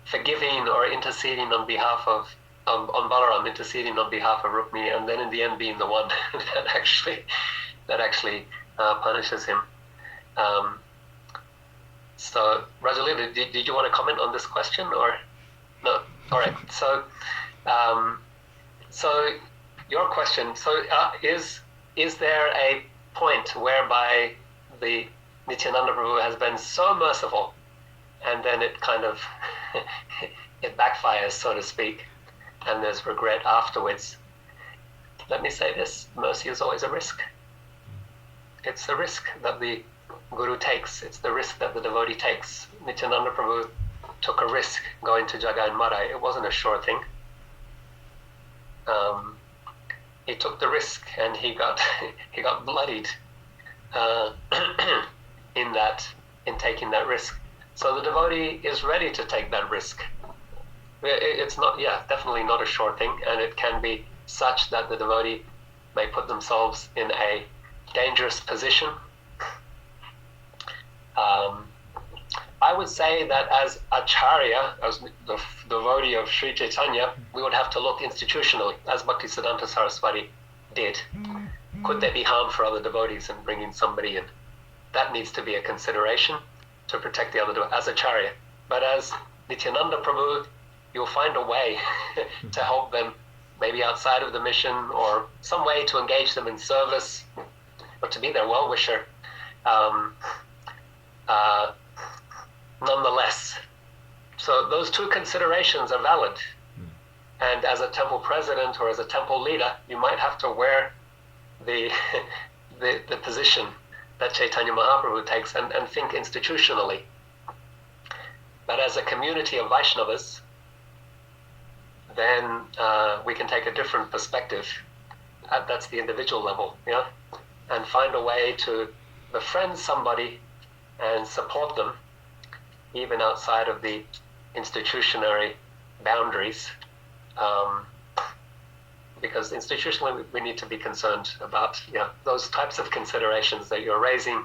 forgiving or interceding on behalf of on Balaram, interceding on behalf of Rukmi, and then in the end being the one that actually punishes him. So, Rajalina, did you want to comment on this question or no? All right. So, your question. So, is there a point whereby the Nityananda Prabhu has been so merciful, and then it kind of it backfires, so to speak, and there's regret afterwards? Let me say this: mercy is always a risk. It's the risk that the Guru takes. It's the risk that the devotee takes. Nityananda Prabhu took a risk going to Jagai Madai. It wasn't a sure thing. He took the risk, and he got bloodied in taking that risk. So the devotee is ready to take that risk. It's not, definitely not a sure thing, and it can be such that the devotee may put themselves in a dangerous position. I would say that as Acharya, as the devotee of Sri Chaitanya, we would have to look institutionally, as Bhaktisiddhanta Saraswati did. Could there be harm for other devotees in bringing somebody in? That needs to be a consideration to protect the other devotees as Acharya. But as Nityananda Prabhu, you'll find a way to help them, maybe outside of the mission, or some way to engage them in service, or to be their well-wisher. Nonetheless, so those two considerations are valid. And as a temple president or as a temple leader, you might have to wear the position that Chaitanya Mahaprabhu takes and think institutionally. But as a community of Vaishnavas, then we can take a different perspective. That's the individual level, and find a way to befriend somebody and support them, even outside of the institutionary boundaries. Because institutionally we need to be concerned about those types of considerations that you're raising,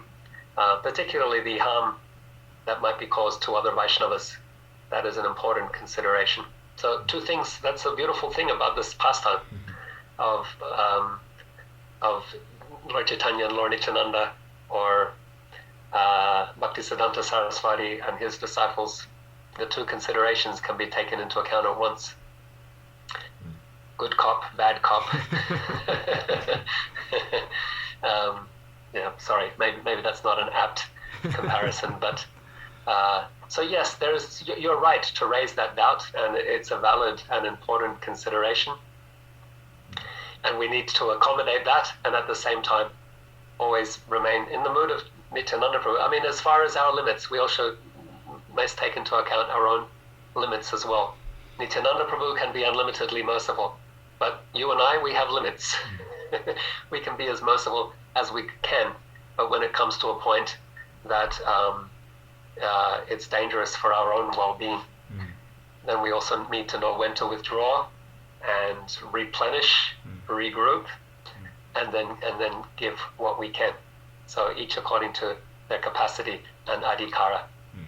particularly the harm that might be caused to other Vaishnavas. That is an important consideration. So two things, that's a beautiful thing about this pastime of Lord Chaitanya and Lord Nityananda, or Bhaktisiddhanta Saraswati and his disciples. The two considerations can be taken into account at once. Good cop, bad cop. Sorry, maybe that's not an apt comparison, but so yes, you're right to raise that doubt, and it's a valid and important consideration, and we need to accommodate that, and at the same time always remain in the mood of Nityananda Prabhu. I mean, as far as our limits, we also must take into account our own limits as well. Nityananda Prabhu can be unlimitedly merciful, but you and I, we have limits. We can be as merciful as we can, but when it comes to a point that it's dangerous for our own well-being, then we also need to know when to withdraw and replenish, regroup, and then give what we can. So each according to their capacity and adhikara.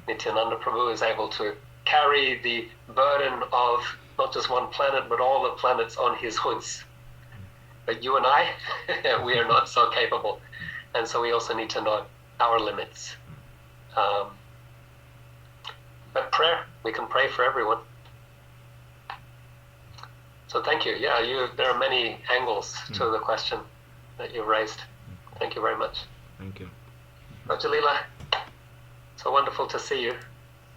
Nityananda Prabhu is able to carry the burden of not just one planet, but all the planets on his hoods. But you and I, we are not so capable. And so we also need to know our limits. But prayer, we can pray for everyone. So thank you. Yeah, there are many angles to the question that you raised. Thank you very much. Thank you. Rajalila, so wonderful to see you.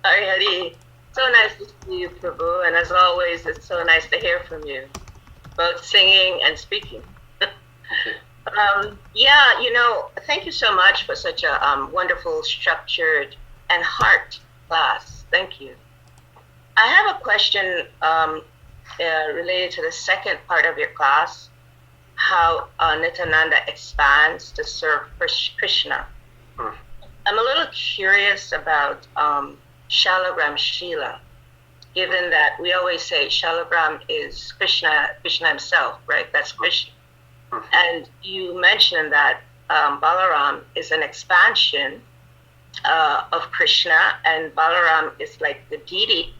Hari Hari, so nice to see you, Prabhu, and as always, it's so nice to hear from you, both singing and speaking. Thank you so much for such a wonderful, structured, and heart class. Thank you. I have a question related to the second part of your class, how Nityananda expands to serve Krishna. I'm a little curious about Shalagram Shila, given that we always say Shalagram is Krishna himself, right? That's Krishna. And you mentioned that Balaram is an expansion of Krishna, and Balaram is like the deity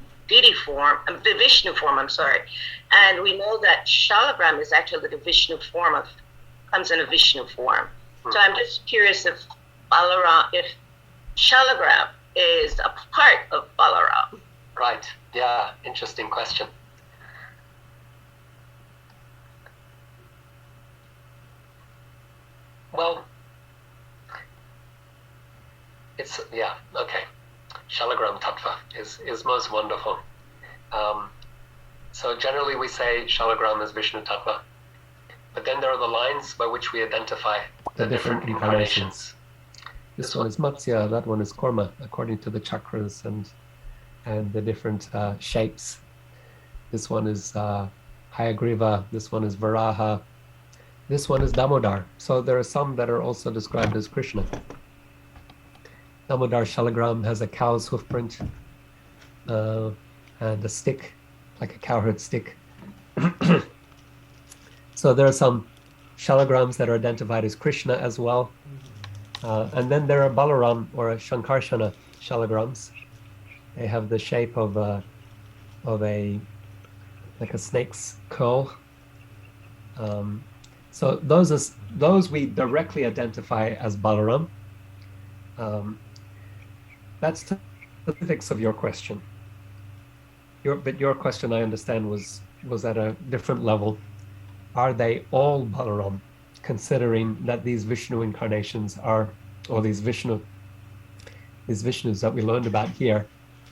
form, the Vishnu form, I'm sorry. And we know that Shalagram is actually the Vishnu form comes in a Vishnu form. So I'm just curious if Shalagram is a part of Balaram. Right. Yeah. Interesting question. Well, okay. Shalagram Tattva is most wonderful. So generally we say Shalagram is Vishnu Tattva, but then there are the lines by which we identify the different incarnations. This one is Matsya, that one is Korma, according to the chakras and the different shapes. This one is Hayagriva, this one is Varaha, this one is Damodar. So there are some that are also described as Krishna. Damodar Shalagram has a cow's hoof print and a stick, like a cowherd stick. So there are some Shalagrams that are identified as Krishna as well. And then there are Balaram or Shankarshana Shalagrams. They have the shape of a like a snake's curl. So those we directly identify as Balaram. That's the specifics of your question. But your question, I understand, was at a different level. Are they all Balaram, considering that these Vishnu incarnations or these Vishnus that we learned about here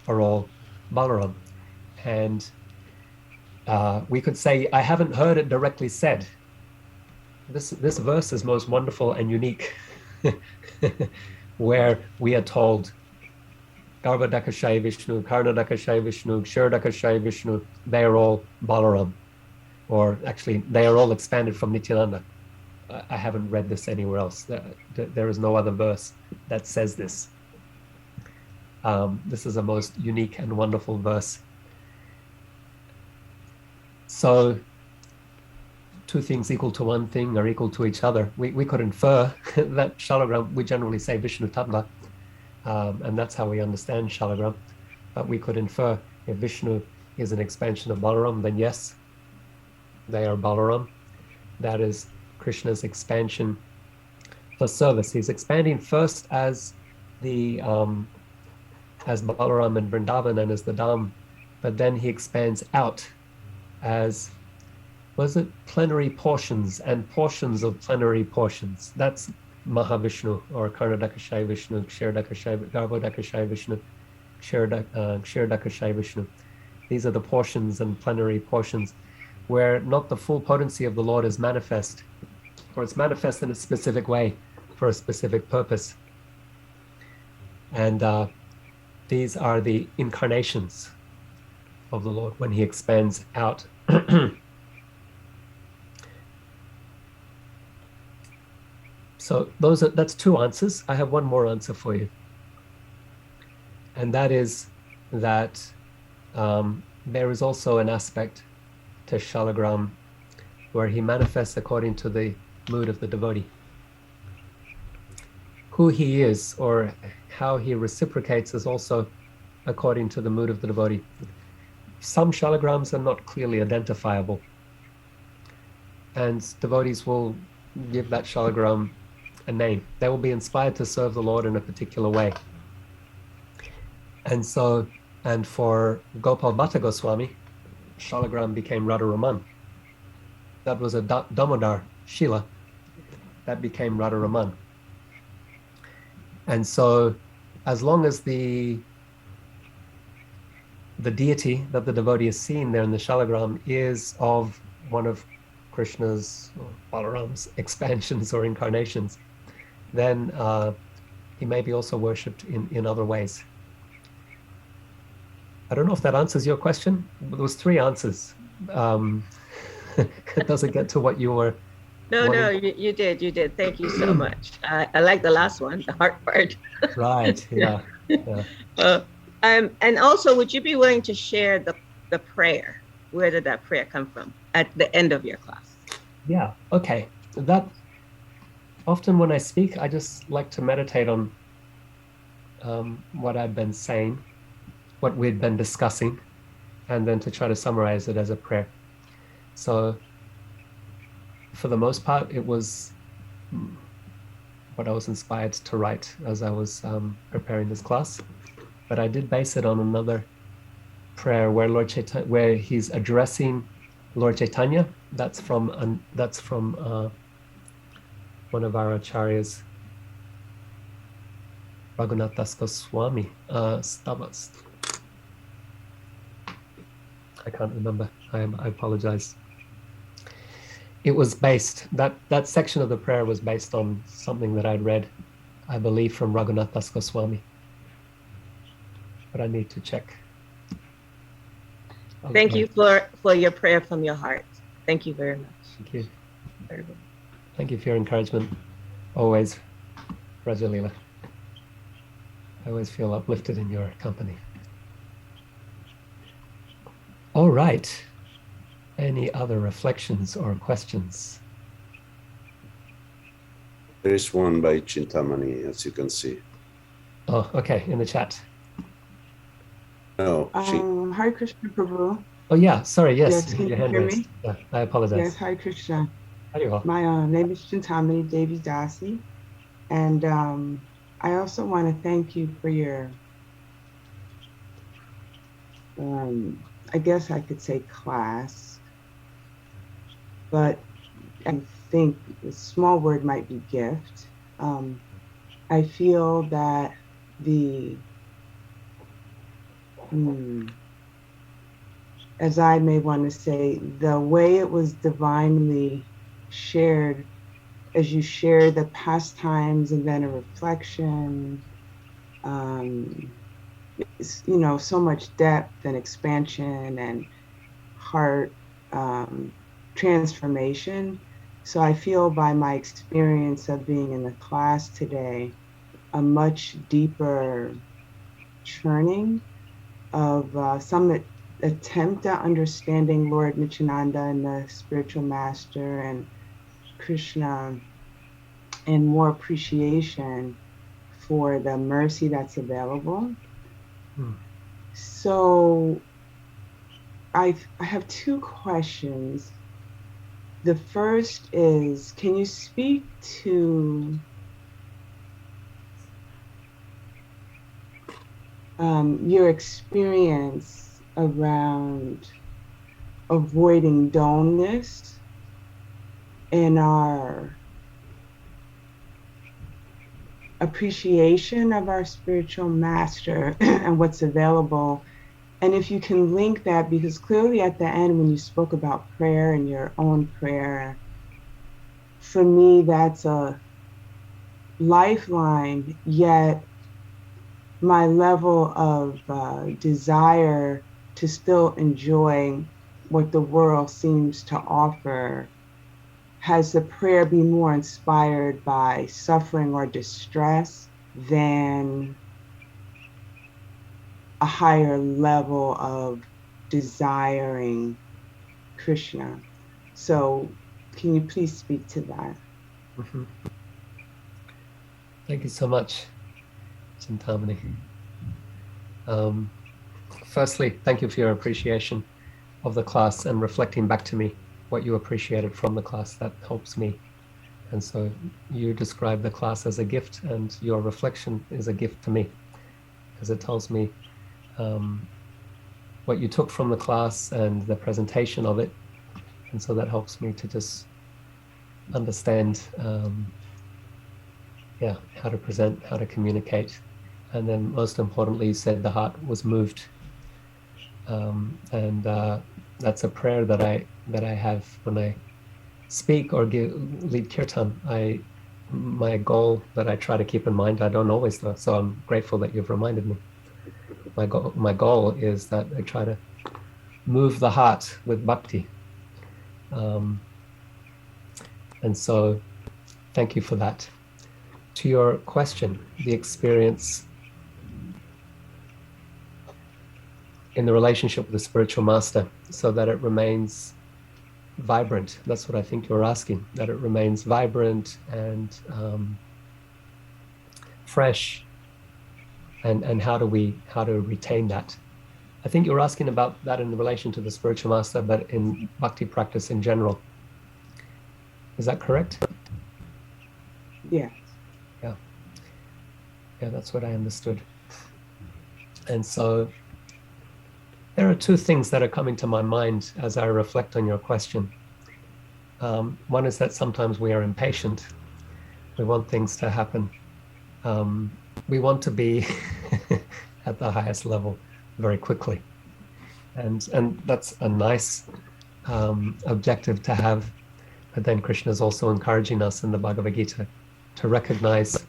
are all Balaram? And we could say, I haven't heard it directly said. This verse is most wonderful and unique, where we are told, Garbhodakashayi Vishnu, Karnadakashayi Vishnu, Kshirodakashayi Vishnu, they are all Balaram. Or actually, they are all expanded from Nityananda. I haven't read this anywhere else. There is no other verse that says this. This is a most unique and wonderful verse. So, two things equal to one thing are equal to each other. We could infer that Shalagram, we generally say Vishnu Tattva, and that's how we understand Shalagram. But we could infer if Vishnu is an expansion of Balaram, then yes, they are Balaram. That is Krishna's expansion for service. He's expanding first as Balaram and Vrindavan and as the Dham, but then he expands out as, plenary portions and portions of plenary portions. That's Mahavishnu or Karnadakashayi Vishnu, Kshirodakashayi, Garbhodakashayi Vishnu, Kshirodakashayi Vishnu. These are the portions and plenary portions where not the full potency of the Lord is manifest, or it's manifest in a specific way for a specific purpose. And these are the incarnations of the Lord when he expands out. So that's two answers. I have one more answer for you. And that is that there is also an aspect to Shalagram where he manifests according to the mood of the devotee. Who he is or how he reciprocates is also according to the mood of the devotee. some shalagrams are not clearly identifiable, and devotees will give that shalagram a name. They will be inspired to serve the Lord in a particular way. And so, and for Gopal Bhatta Goswami, shalagram became Radharaman. That was a Damodar Shila that became Radharaman. And so, as long as the deity that the devotee is seeing there in the shalagram is of one of Krishna's or Balaram's expansions or incarnations, then he may be also worshipped in other ways. I don't know if that answers your question, but there was 3 answers. It doesn't get to what you were. No, you did. Thank you so much. I like the last one, the heart part. Right. Yeah. And also, would you be willing to share the prayer? Where did that prayer come from at the end of your class? Yeah. Okay. That often when I speak, I just like to meditate on what I've been saying, what we'd been discussing, and then to try to summarize it as a prayer. So for the most part, it was what I was inspired to write as I was preparing this class. But I did base it on another prayer where where he's addressing Lord Chaitanya. That's from one of our acharyas, Raghunath Das Goswami, Stavas. I can't remember. I apologize. It was based, that section of the prayer was based on something that I'd read, I believe, from Raghunath Das Goswami. But I need to check. Thank you for your prayer from your heart. Thank you very much. Thank you. Very good. Thank you for your encouragement. Always, Rajalila. I always feel uplifted in your company. All right. Any other reflections or questions? There is one by Chintamani, as you can see. Oh, okay, in the chat. No, Hare Krishna, Prabhu. Oh yeah, sorry, yes. Can you your hand hear raised. me? Yeah, I apologize. Yes, Hare Krishna. Hare My name is Chintamani Devi Dasi, and I also want to thank you for your, I guess I could say class, but I think a small word might be gift. I feel that as I may want to say, the way it was divinely shared, as you share the pastimes and then a reflection, so much depth and expansion and heart transformation. So I feel by my experience of being in the class today, a much deeper churning of some attempt at understanding Lord Nityananda and the spiritual master and Krishna, and more appreciation for the mercy that's available. So I have 2 questions. The first is, can you speak to your experience around avoiding dullness in our appreciation of our spiritual master and what's available? And if you can link that, because clearly at the end when you spoke about prayer and your own prayer, for me that's a lifeline, yet my level of desire to still enjoy what the world seems to offer, has the prayer be more inspired by suffering or distress than a higher level of desiring Krishna? So can you please speak to that? Mm-hmm. Thank you so much, Chintamani. Firstly, thank you for your appreciation of the class and reflecting back to me what you appreciated from the class. That helps me. And so you describe the class as a gift, and your reflection is a gift to me, because it tells me what you took from the class and the presentation of it. And so that helps me to just understand how to present, how to communicate. And then most importantly, you said the heart was moved. And that's a prayer that I have when I speak or lead kirtan. My goal that I try to keep in mind, I don't always though, so I'm grateful that you've reminded me. My goal is that I try to move the heart with bhakti. And so thank you for that. To your question, the experience in the relationship with the spiritual master, so that it remains vibrant. That's what I think you're asking, that it remains vibrant and fresh, and how to retain that. I think you're asking about that in relation to the spiritual master, but in bhakti practice in general. Is that correct? Yes. Yeah, that's what I understood. And so there are two things that are coming to my mind as I reflect on your question. One is that sometimes we are impatient. We want things to happen. We want to be at the highest level very quickly. And that's a nice objective to have. But then Krishna is also encouraging us in the Bhagavad Gita to recognize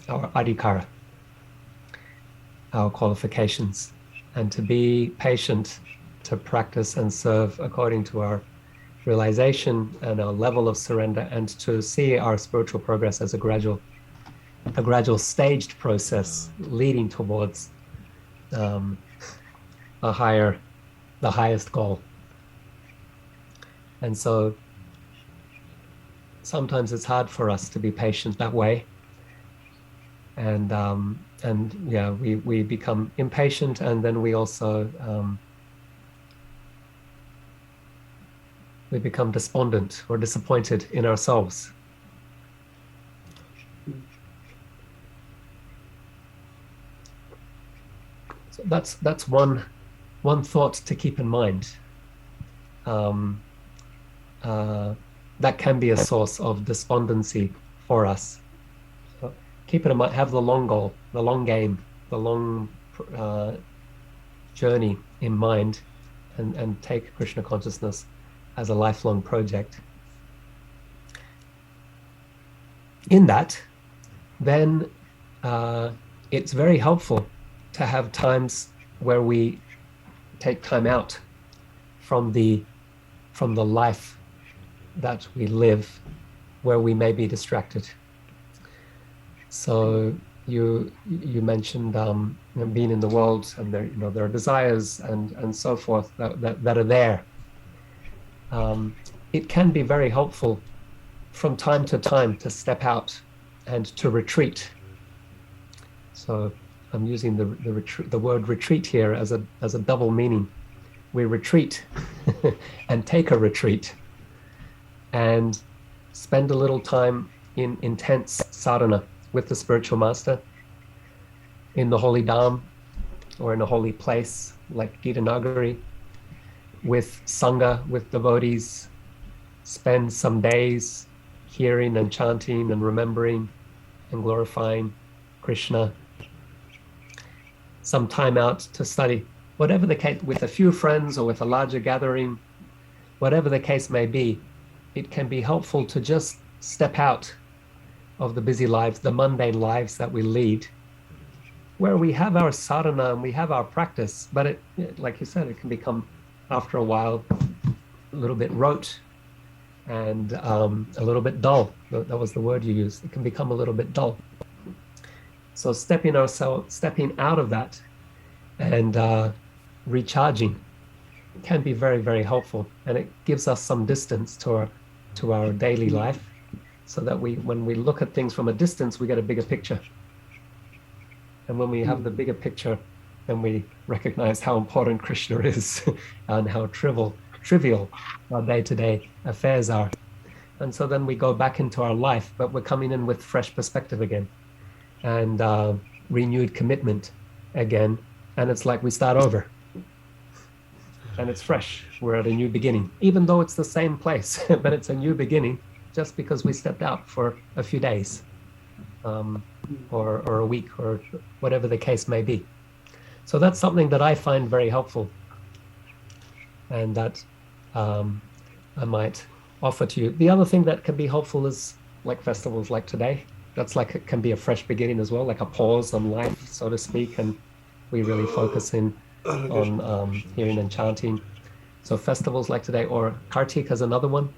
our adhikara, our qualifications, and to be patient, to practice and serve according to our realization and our level of surrender, and to see our spiritual progress as a gradual staged process leading towards the highest goal. And so sometimes it's hard for us to be patient that way. And we become impatient, and then we also we become despondent or disappointed in ourselves. So that's one thought to keep in mind. That can be a source of despondency for us. So keep it in mind, have the long goal, the long game, the long journey in mind, and take Krishna consciousness as a lifelong project. In that, then it's very helpful to have times where we take time out from the life that we live, where we may be distracted. So you mentioned being in the world, and there are desires and so forth that are there. It can be very helpful from time to time to step out and to retreat. So I'm using the word retreat here as a double meaning. We retreat and take a retreat and spend a little time in intense sadhana with the spiritual master in the holy dham or in a holy place like Gita Nagari, with sangha, with devotees, spend some days hearing and chanting and remembering and glorifying Krishna. Some time out to study, whatever the case, with a few friends or with a larger gathering, whatever the case may be, it can be helpful to just step out of the busy lives, the mundane lives that we lead, where we have our sadhana and we have our practice, but it, like you said, it can become, after a while, a little bit rote and a little bit dull. That was the word you used. It can become a little bit dull. So stepping out of that and recharging can be very, very helpful, and it gives us some distance to our daily life, so that when we look at things from a distance, we get a bigger picture. And when we have the bigger picture, then we recognize how important Krishna is and how trivial our day-to-day affairs are. And so then we go back into our life, but we're coming in with fresh perspective again and renewed commitment again. And it's like we start over and it's fresh. We're at a new beginning, even though it's the same place, but it's a new beginning just because we stepped out for a few days or a week or whatever the case may be. So that's something that I find very helpful and that I might offer to you. The other thing that can be helpful is like festivals like today. That's like, it can be a fresh beginning as well, like a pause on life, so to speak, and we really focus in on hearing and chanting. So festivals like today, or Kartik is another one.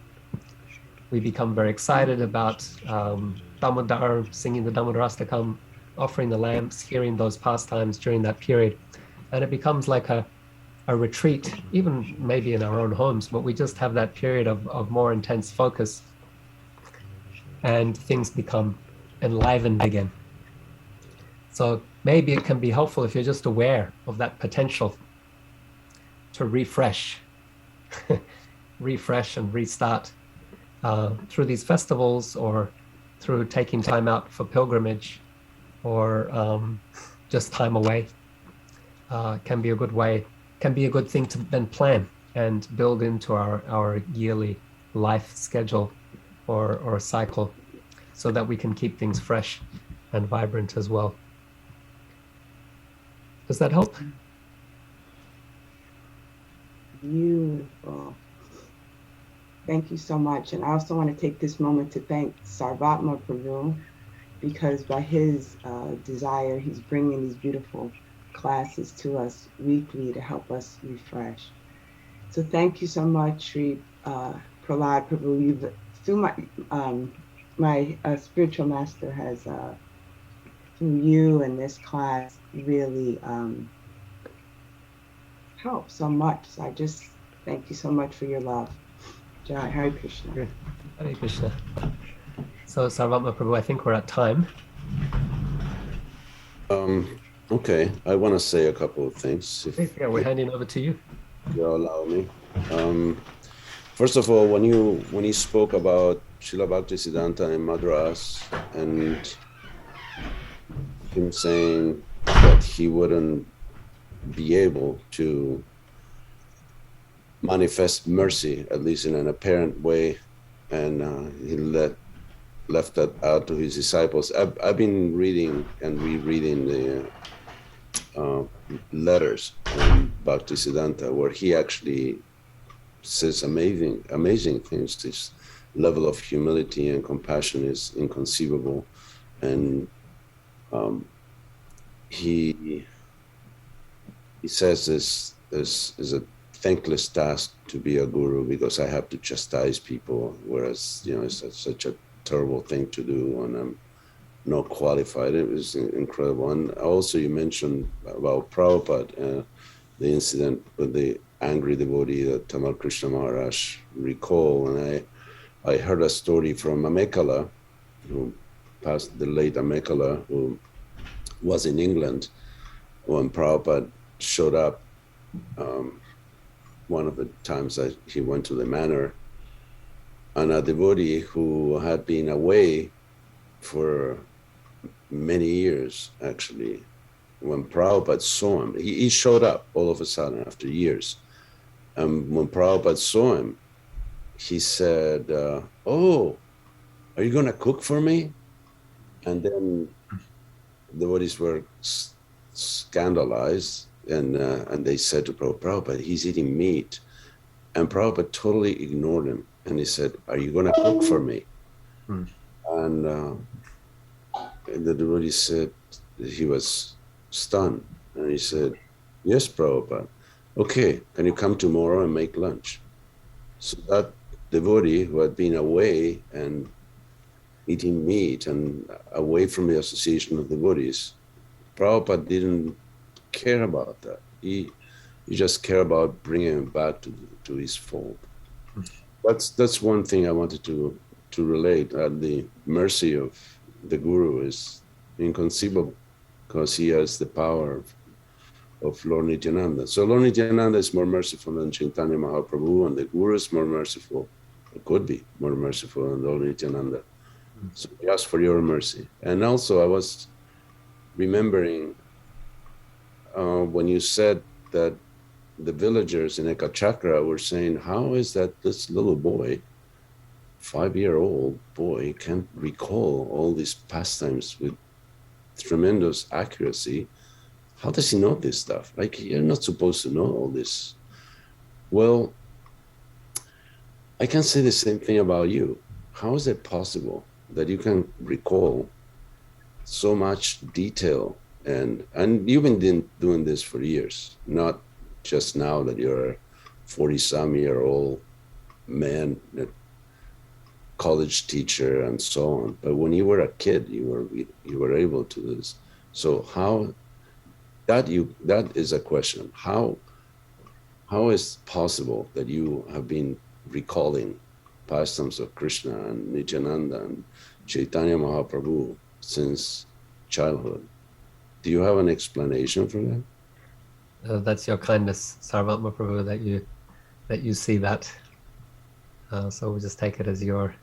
We become very excited about Damodar, singing the Damodarastakam, offering the lamps, hearing those pastimes during that period. And it becomes like a retreat, even maybe in our own homes, but we just have that period of more intense focus and things become enlivened again. So maybe it can be helpful if you're just aware of that potential to refresh and restart through these festivals or through taking time out for pilgrimage or just time away. Can be a good way, can be a good thing to then plan and build into our yearly life schedule or cycle so that we can keep things fresh and vibrant as well. Does that help? Beautiful. Thank you so much. And I also want to take this moment to thank Sarvatma Prabhu, because by his desire, he's bringing these beautiful classes to us weekly to help us refresh. So thank you so much, Sri Prahlada Prabhu. You've, through my spiritual master has, through you and this class, really helped so much. So I just thank you so much for your love. Jai Hare Krishna. Hare Krishna. So Sarvatma Prabhu, I think we're at time. Okay, I want to say a couple of things. Yeah, we're handing over to you. You allow me. First of all, when you spoke about Srila Bhaktisiddhanta in Madras and him saying that he wouldn't be able to manifest mercy, at least in an apparent way, and he left that out to his disciples. I've been reading and rereading the letters from Bhaktisiddhanta, where he actually says amazing things. This level of humility and compassion is inconceivable, and he says this is a thankless task to be a guru, because I have to chastise people, whereas it's such a terrible thing to do, and I'm not qualified. It was incredible. And also you mentioned about Prabhupada, the incident with the angry devotee that Tamal Krishna Maharaj recalled, and I heard a story from Amekala, who passed, the late Amekala, who was in England when Prabhupada showed up. One of the times that he went to the manor, and a devotee who had been away for many years, actually, when Prabhupada saw him, he showed up all of a sudden after years. And when Prabhupada saw him, he said, "Oh, are you going to cook for me?" And then the devotees were scandalized. And they said to Prabhupada, "He's eating meat." And Prabhupada totally ignored him. And he said, "Are you going to cook for me?" And the devotee said, he was stunned. And he said, "Yes, Prabhupada. Okay, can you come tomorrow and make lunch?" So that devotee, who had been away and eating meat and away from the association of devotees, Prabhupada didn't care about that. He just care about bringing him back to his fold. That's one thing I wanted to relate. The mercy of the Guru is inconceivable, because he has the power of Lord Nityananda. So Lord Nityananda is more merciful than Chaitanya Mahaprabhu, and the Guru is more merciful, or could be more merciful than Lord Nityananda. So we ask for your mercy. And also I was remembering when you said that the villagers in Ekachakra were saying, how is that this little boy, 5-year-old boy, can't recall all these pastimes with tremendous accuracy? How does he know this stuff? Like, you're not supposed to know all this. Well, I can say the same thing about you. How is it possible that you can recall so much detail? And you've been doing this for years, not just now that you're a 40-some-year-old man, a college teacher, and so on. But when you were a kid, you were able to do this. So how that is a question. How is possible that you have been recalling pastimes of Krishna and Nityananda and Chaitanya Mahaprabhu since childhood? Do you have an explanation for that? That's your kindness, Sarvatma Prabhu, that you see that. So we'll just take it as your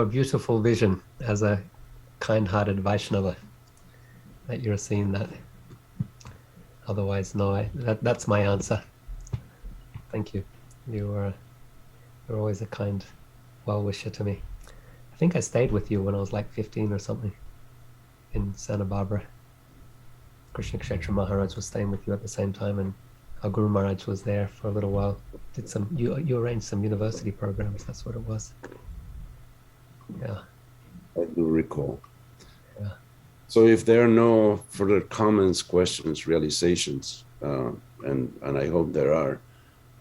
beautiful vision as a kind-hearted Vaishnava, that you're seeing that. Otherwise, no, that's my answer. Thank you. You're always a kind well-wisher to me. I think I stayed with you when I was like 15 or something in Santa Barbara. Krishna Kshetra Maharaj was staying with you at the same time, and our Guru Maharaj was there for a little while. You arranged some university programs, that's what it was. Yeah. I do recall. Yeah. So if there are no further comments, questions, realizations, and I hope there are,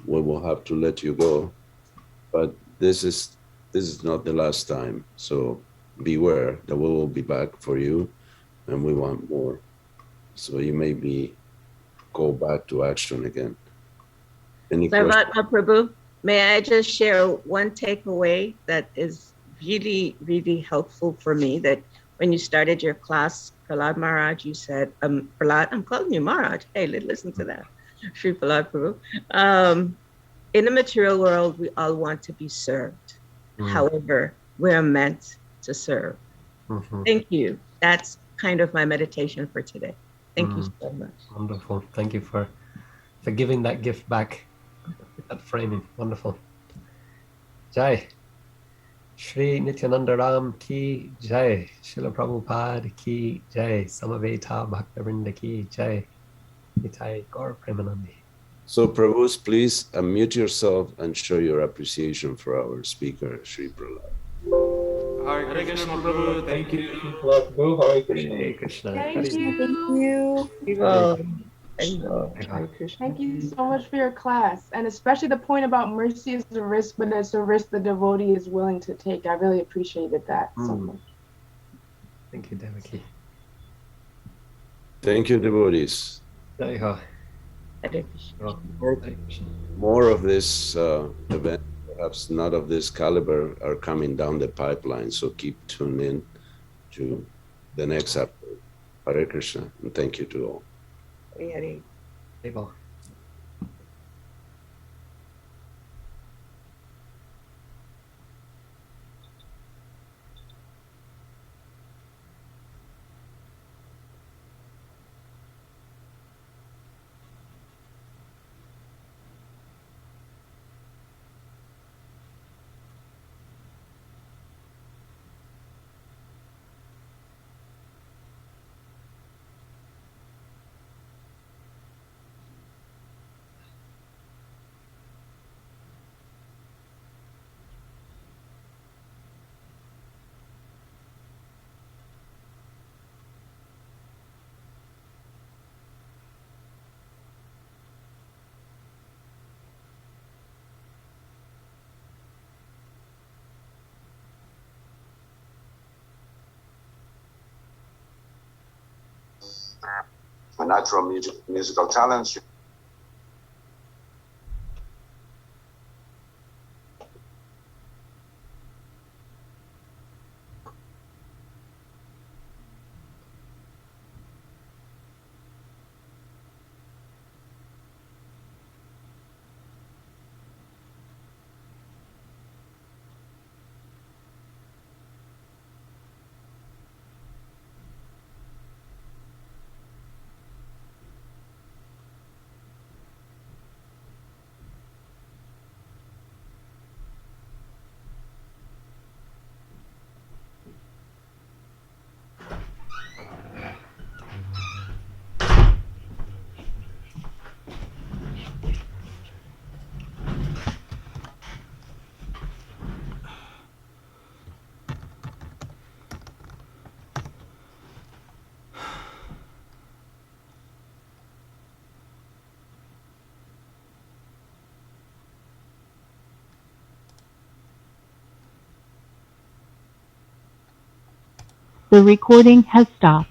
we will have to let you go. But this is not the last time. So beware that we will be back for you, and we want more. So you maybe go back to action again. Any questions? Sarvatma Prabhu, may I just share one takeaway that is really, really helpful for me, that when you started your class, Prahlad Maharaj, you said, Prahlad, I'm calling you Maharaj. Hey, listen to that. Shri Prahlad Prabhu. In the material world, we all want to be served. However, we're meant to serve. Thank you. That's kind of my meditation for today. Thank you so much. Wonderful. Thank you for giving that gift back, that framing. Wonderful. Jai. Shri Nityananda Ram ki Jai. Srila Prabhupada ki Jai. Samaveta Bhaktavinda ki Jai. Nitai Gaur Premanandi. So Prabhus, please unmute yourself and show your appreciation for our speaker, Shri Prahlada. Hare Krishna Prabhu, thank you. Hare Krishna. Thank you. Thank you so much for your class, and especially the point about mercy is a risk, but it's a risk the devotee is willing to take. I really appreciated that so much. Thank you, Devaki. Thank you, devotees. Jai Ho. More of this event, perhaps not of this caliber, are coming down the pipeline. So keep tuned in to the next episode. Hare Krishna, and thank you to all. Table. My natural musical talents. The recording has stopped.